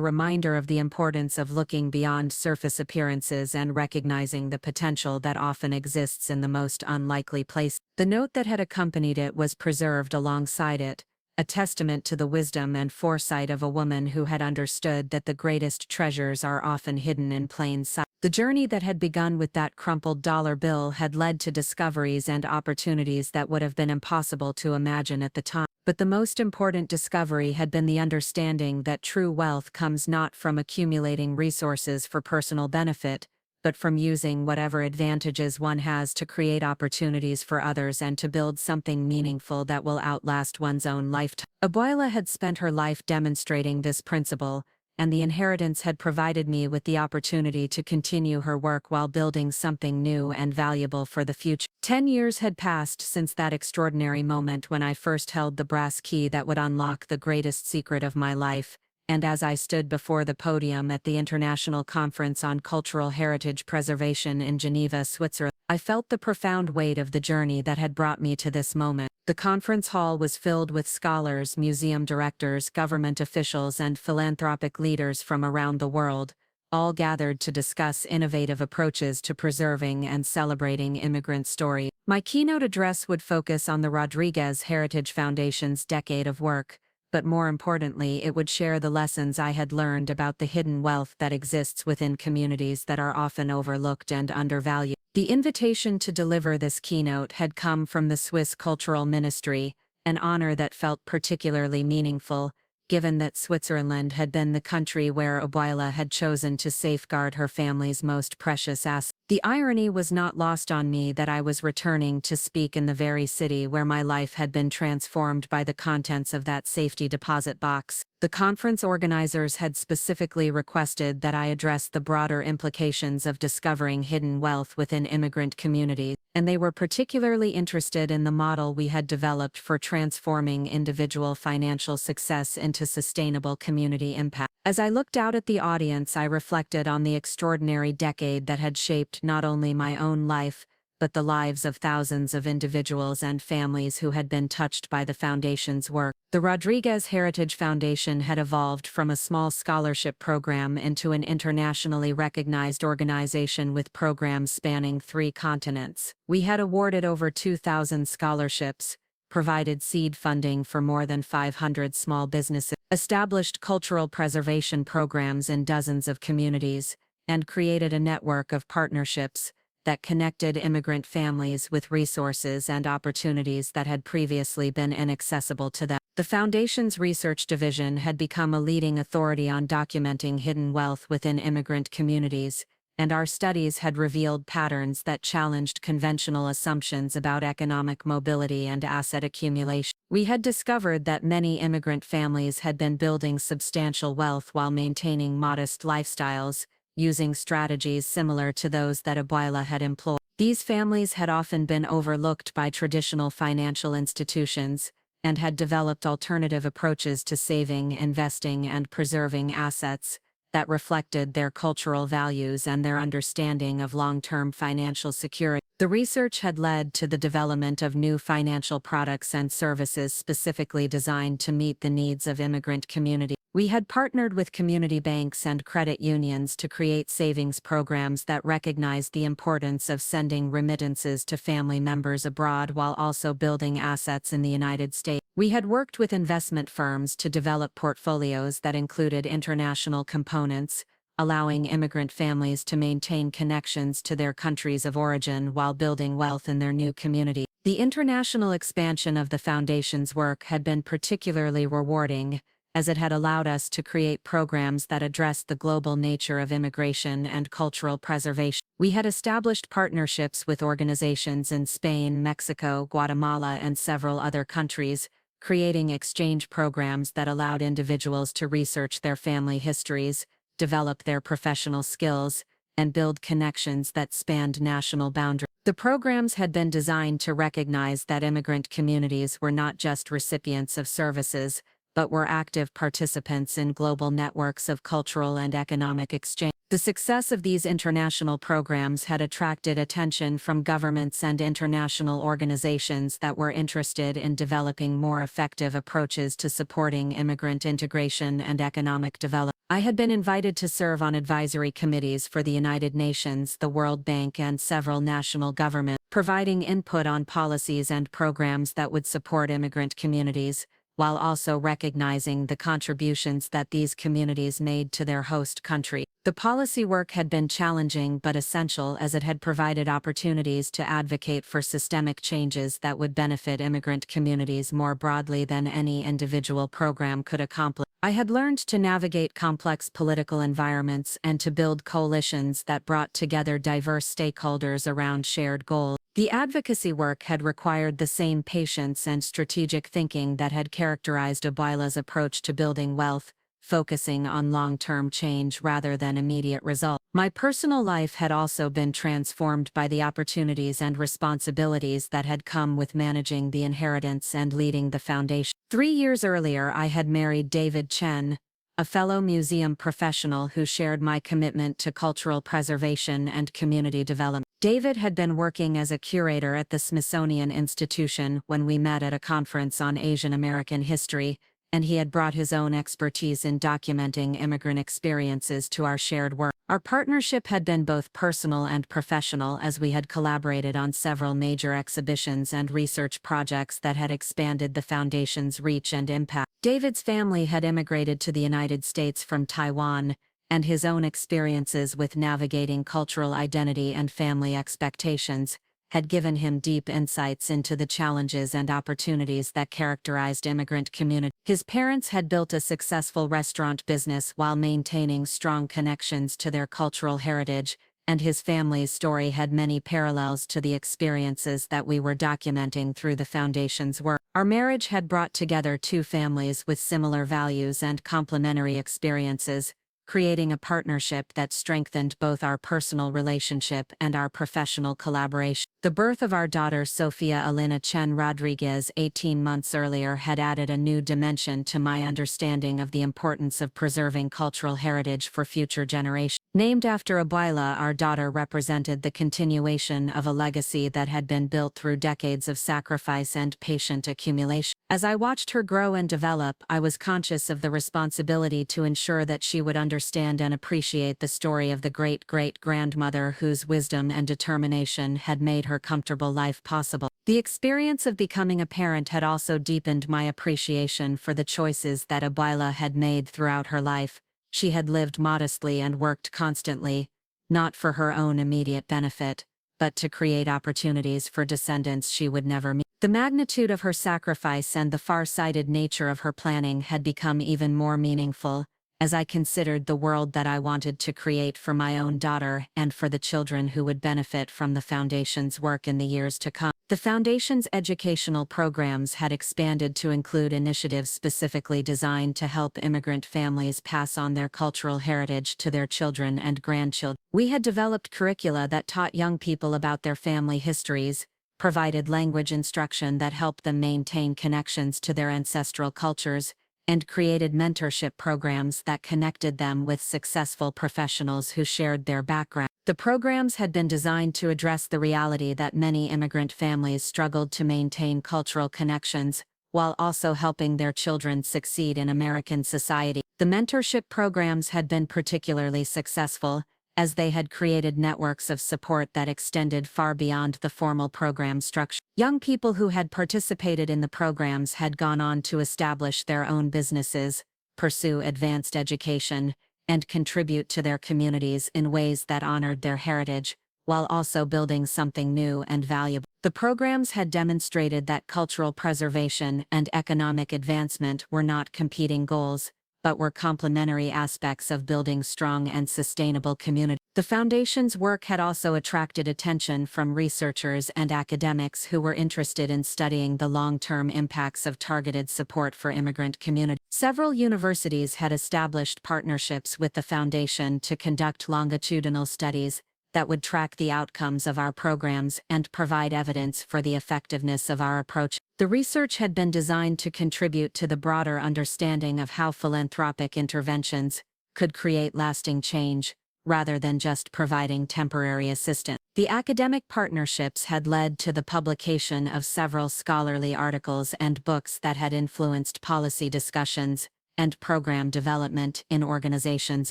Speaker 1: reminder of the importance of looking beyond surface appearances and recognizing the potential that often exists in the most unlikely places. The note that had accompanied it was preserved alongside it, a testament to the wisdom and foresight of a woman who had understood that the greatest treasures are often hidden in plain sight. The journey that had begun with that crumpled dollar bill had led to discoveries and opportunities that would have been impossible to imagine at the time. But the most important discovery had been the understanding that true wealth comes not from accumulating resources for personal benefit, but from using whatever advantages one has to create opportunities for others and to build something meaningful that will outlast one's own lifetime. Abuela had spent her life demonstrating this principle, and the inheritance had provided me with the opportunity to continue her work while building something new and valuable for the future. 10 years had passed since that extraordinary moment when I first held the brass key that would unlock the greatest secret of my life, and as I stood before the podium at the International Conference on Cultural Heritage Preservation in Geneva, Switzerland, I felt the profound weight of the journey that had brought me to this moment. The conference hall was filled with scholars, museum directors, government officials, and philanthropic leaders from around the world, all gathered to discuss innovative approaches to preserving and celebrating immigrant stories. My keynote address would focus on the Rodriguez Heritage Foundation's decade of work, but more importantly, it would share the lessons I had learned about the hidden wealth that exists within communities that are often overlooked and undervalued. The invitation to deliver this keynote had come from the Swiss Cultural Ministry, an honor that felt particularly meaningful, given that Switzerland had been the country where Abuela had chosen to safeguard her family's most precious asset. The irony was not lost on me that I was returning to speak in the very city where my life had been transformed by the contents of that safety deposit box. The conference organizers had specifically requested that I address the broader implications of discovering hidden wealth within immigrant communities, and they were particularly interested in the model we had developed for transforming individual financial success into sustainable community impact. As I looked out at the audience, I reflected on the extraordinary decade that had shaped not only my own life, but the lives of thousands of individuals and families who had been touched by the Foundation's work. The Rodriguez Heritage Foundation had evolved from a small scholarship program into an internationally recognized organization with programs spanning 3 continents. We had awarded over 2,000 scholarships, provided seed funding for more than 500 small businesses, established cultural preservation programs in dozens of communities, and created a network of partnerships that connected immigrant families with resources and opportunities that had previously been inaccessible to them. The Foundation's research division had become a leading authority on documenting hidden wealth within immigrant communities,
Speaker 2: and our studies had revealed patterns that challenged conventional assumptions about economic mobility and asset accumulation. We had discovered that many immigrant families had been building substantial wealth while maintaining modest lifestyles, using strategies similar to those that Abuela had employed. These families had often been overlooked by traditional financial institutions, and had developed alternative approaches to saving, investing, and preserving assets that reflected their cultural values and their understanding of long-term financial security. The research had led to the development of new financial products and services specifically designed to meet the needs of immigrant communities. We had partnered with community banks and credit unions to create savings programs that recognized the importance of sending remittances to family members abroad while also building assets in the United States. We had worked with investment firms to develop portfolios that included international components, allowing immigrant families to maintain connections to their countries of origin while building wealth in their new community. The international expansion of the Foundation's work had been particularly rewarding, as it had allowed us to create programs that addressed the global nature of immigration and cultural preservation. We had established partnerships with organizations in Spain, Mexico, Guatemala, and several other countries, creating exchange programs that allowed individuals to research their family histories, develop their professional skills, and build connections that spanned national boundaries. The programs had been designed to recognize that immigrant communities were not just recipients of services, but were active participants in global networks of cultural and economic exchange. The success of these international programs had attracted attention from governments and international organizations that were interested in developing more effective approaches to supporting immigrant integration and economic development. I had been invited to serve on advisory committees for the United Nations, the World Bank, and several national governments, providing input on policies and programs that would support immigrant communities, while also recognizing the contributions that these communities made to their host country. The policy work had been challenging but essential as it had provided opportunities to advocate for systemic changes that would benefit immigrant communities more broadly than any individual program could accomplish. I had learned to navigate complex political environments and to build coalitions that brought together diverse stakeholders around shared goals. The advocacy work had required the same patience and strategic thinking that had characterized Abuela's approach to building wealth, focusing on long-term change rather than immediate results. My personal life had also been transformed by the opportunities and responsibilities that had come with managing the inheritance and leading the foundation. 3 years earlier, I had married David Chen, a fellow museum professional who shared my commitment to cultural preservation and community development. David had been working as a curator at the Smithsonian Institution when we met at a conference on Asian American history, and he had brought his own expertise in documenting immigrant experiences to our shared work. Our partnership had been both personal and professional as we had collaborated on several major exhibitions and research projects that had expanded the Foundation's reach and impact. David's family had immigrated to the United States from Taiwan, and his own experiences with navigating cultural identity and family expectations had given him deep insights into the challenges and opportunities that characterized immigrant communities. His parents had built a successful restaurant business while maintaining strong connections to their cultural heritage, and his family's story had many parallels to the experiences that we were documenting through the Foundation's work. Our marriage had brought together two families with similar values and complementary experiences, creating a partnership that strengthened both our personal relationship and our professional collaboration. The birth of our daughter Sofia Elena Chen Rodriguez 18 months earlier had added a new dimension to my understanding of the importance of preserving cultural heritage for future generations. Named after Abuela, our daughter represented the continuation of a legacy that had been built through decades of sacrifice and patient accumulation. As I watched her grow and develop, I was conscious of the responsibility to ensure that she would understand and appreciate the story of the great-great-grandmother whose wisdom and determination had made her comfortable life possible. The experience of becoming a parent had also deepened my appreciation for the choices that Abuela had made throughout her life. She had lived modestly and worked constantly, not for her own immediate benefit, but to create opportunities for descendants she would never meet. The magnitude of her sacrifice and the far-sighted nature of her planning had become even more meaningful, as I considered the world that I wanted to create for my own daughter and for the children who would benefit from the Foundation's work in the years to come. The Foundation's educational programs had expanded to include initiatives specifically designed to help immigrant families pass on their cultural heritage to their children and grandchildren. We had developed curricula that taught young people about their family histories, provided language instruction that helped them maintain connections to their ancestral cultures, and created mentorship programs that connected them with successful professionals who shared their background. The programs had been designed to address the reality that many immigrant families struggled to maintain cultural connections, while also helping their children succeed in American society. The mentorship programs had been particularly successful, as they had created networks of support that extended far beyond the formal program structure. Young people who had participated in the programs had gone on to establish their own businesses, pursue advanced education, and contribute to their communities in ways that honored their heritage, while also building something new and valuable. The programs had demonstrated that cultural preservation and economic advancement were not competing goals, but were complementary aspects of building strong and sustainable communities. The Foundation's work had also attracted attention from researchers and academics who were interested in studying the long-term impacts of targeted support for immigrant communities. Several universities had established partnerships with the Foundation to conduct longitudinal studies that would track the outcomes of our programs and provide evidence for the effectiveness of our approach. The research had been designed to contribute to the broader understanding of how philanthropic interventions could create lasting change, rather than just providing temporary assistance. The academic partnerships had led to the publication of several scholarly articles and books that had influenced policy discussions and program development in organizations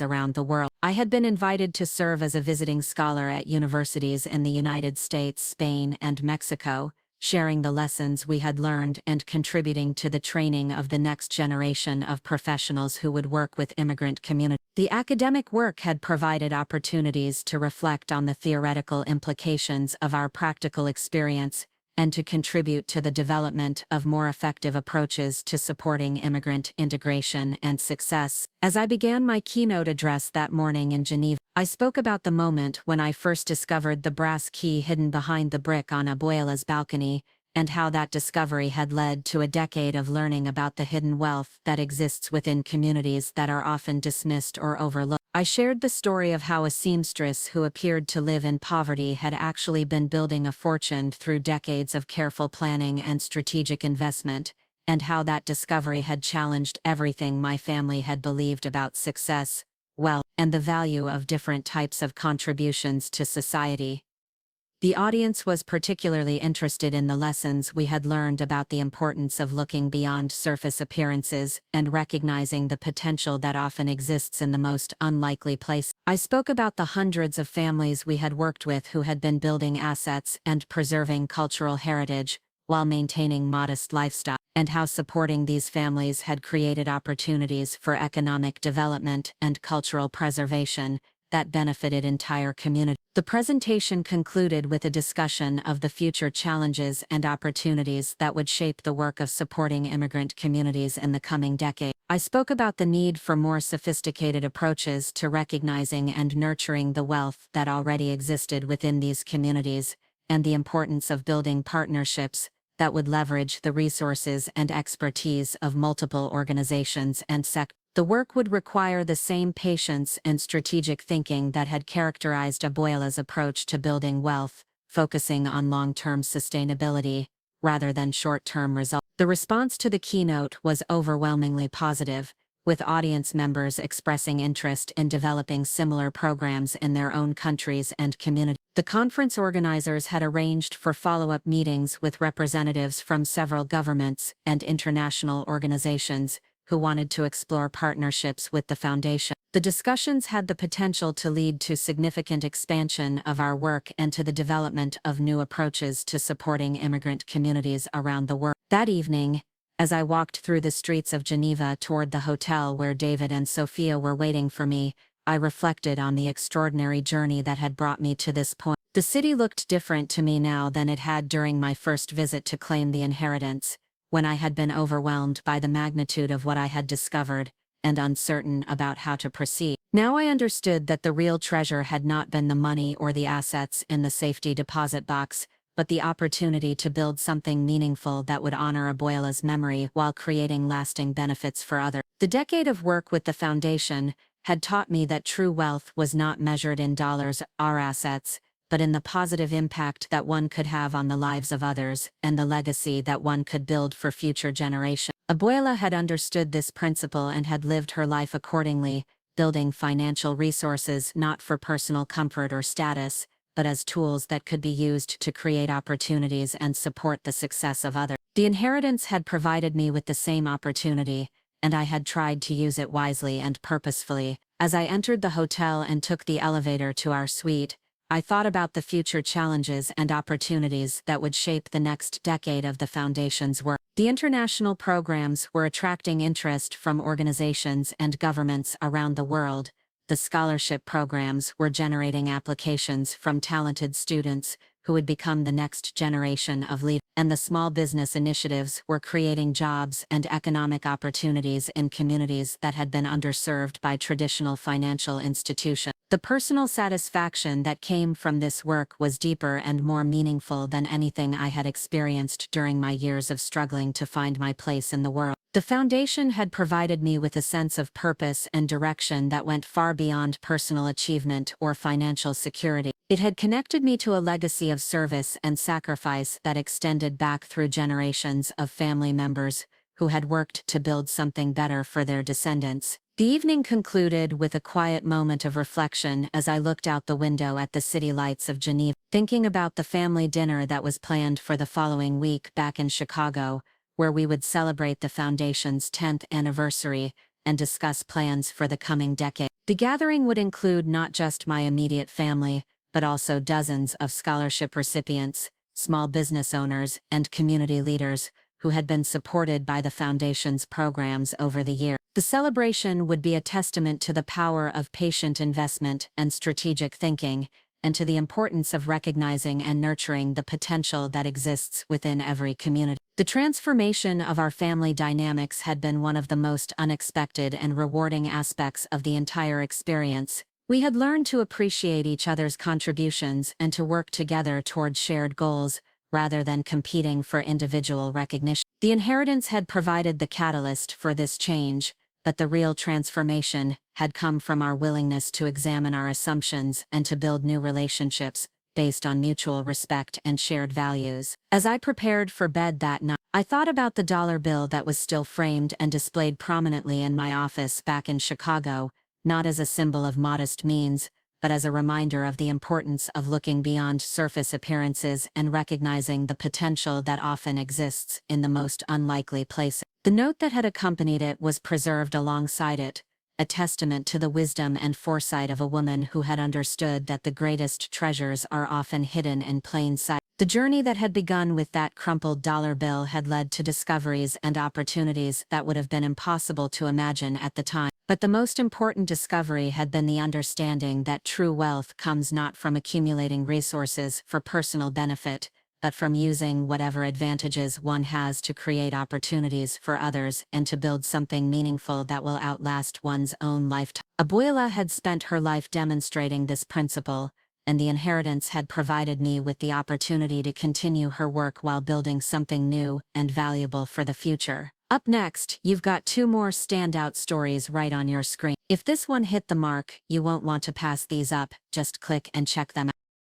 Speaker 2: around the world. I had been invited to serve as a visiting scholar at universities in the United States, Spain, and Mexico, sharing the lessons we had learned and contributing to the training of the next generation of professionals who would work with immigrant communities. The academic work had provided opportunities to reflect on the theoretical implications of our practical experience and to contribute to the development of more effective approaches to supporting immigrant integration and success. As I began my keynote address that morning in Geneva, I spoke about the moment when I first discovered the brass key hidden behind the brick on Abuela's balcony, and how that discovery had led to a decade of learning about the hidden wealth that exists within communities that are often dismissed or overlooked. I shared the story of how a seamstress who appeared to live in poverty had actually been building a fortune through decades of careful planning and strategic investment, and how that discovery had challenged everything my family had believed about success, wealth, and the value of different types of contributions to society. The audience was particularly interested in the lessons we had learned about the importance of looking beyond surface appearances and recognizing the potential that often exists in the most unlikely places. I spoke about the hundreds of families we had worked with who had been building assets and preserving cultural heritage while maintaining modest lifestyle, and how supporting these families had created opportunities for economic development and cultural preservation that benefited entire communities. The presentation concluded with a discussion of the future challenges and opportunities that would shape the work of supporting immigrant communities in the coming decade. I spoke about the need for more sophisticated approaches to recognizing and nurturing the wealth that already existed within these communities, and the importance of building partnerships that would leverage the resources and expertise of multiple organizations and sectors. The work would require the same patience and strategic thinking that had characterized Abuela's approach to building wealth, focusing on long-term sustainability, rather than short-term results. The response to the keynote was overwhelmingly positive, with audience members expressing interest in developing similar programs in their own countries and communities. The conference organizers had arranged for follow-up meetings with representatives from several governments and international organizations who wanted to explore partnerships with the Foundation. The discussions had the potential to lead to significant expansion of our work and to the development of new approaches to supporting immigrant communities around the world. That evening, as I walked through the streets of Geneva toward the hotel where David and Sophia were waiting for me, I reflected on the extraordinary journey that had brought me to this point. The city looked different to me now than it had during my first visit to claim the inheritance, when I had been overwhelmed by the magnitude of what I had discovered, and uncertain about how to proceed. Now I understood that the real treasure had not been the money or the assets in the safety deposit box, but the opportunity to build something meaningful that would honor Abuela's memory while creating lasting benefits for others. The decade of work with the foundation had taught me that true wealth was not measured in dollars or assets, but in the positive impact that one could have on the lives of others and the legacy that one could build for future generations. Abuela had understood this principle and had lived her life accordingly, building financial resources not for personal comfort or status, but as tools that could be used to create opportunities and support the success of others. The inheritance had provided me with the same opportunity, and I had tried to use it wisely and purposefully. As I entered the hotel and took the elevator to our suite, I thought about the future challenges and opportunities that would shape the next decade of the foundation's work. The international programs were attracting interest from organizations and governments around the world. The scholarship programs were generating applications from talented students who would become the next generation of leaders. And the small business initiatives were creating jobs and economic opportunities in communities that had been underserved by traditional financial institutions. The personal satisfaction that came from this work was deeper and more meaningful than anything I had experienced during my years of struggling to find my place in the world. The foundation had provided me with a sense of purpose and direction that went far beyond personal achievement or financial security. It had connected me to a legacy of service and sacrifice that extended back through generations of family members who had worked to build something better for their descendants. The evening concluded with a quiet moment of reflection as I looked out the window at the city lights of Geneva, thinking about the family dinner that was planned for the following week back in Chicago, where we would celebrate the foundation's 10th anniversary and discuss plans for the coming decade. The gathering would include not just my immediate family, but also dozens of scholarship recipients, small business owners, and community leaders who had been supported by the foundation's programs over the years. The celebration would be a testament to the power of patient investment and strategic thinking, and to the importance of recognizing and nurturing the potential that exists within every community. The transformation of our family dynamics had been one of the most unexpected and rewarding aspects of the entire experience. We had learned to appreciate each other's contributions and to work together toward shared goals, rather than competing for individual recognition. The inheritance had provided the catalyst for this change, but the real transformation had come from our willingness to examine our assumptions and to build new relationships based on mutual respect and shared values. As I prepared for bed that night, I thought about the dollar bill that was still framed and displayed prominently in my office back in Chicago, not as a symbol of modest means, but as a reminder of the importance of looking beyond surface appearances and recognizing the potential that often exists in the most unlikely places. The note that had accompanied it was preserved alongside it, a testament to the wisdom and foresight of a woman who had understood that the greatest treasures are often hidden in plain sight. The journey that had begun with that crumpled dollar bill had led to discoveries and opportunities that would have been impossible to imagine at the time. But the most important discovery had been the understanding that true wealth comes not from accumulating resources for personal benefit, but from using whatever advantages one has to create opportunities for others and to build something meaningful that will outlast one's own lifetime. Abuela had spent her life demonstrating this principle, and the inheritance had provided me with the opportunity to continue her work while building something new and valuable for the future. Up next, you've got 2 more standout stories right on your screen. If this one hit the mark, you won't want to pass these up, just click and check them out.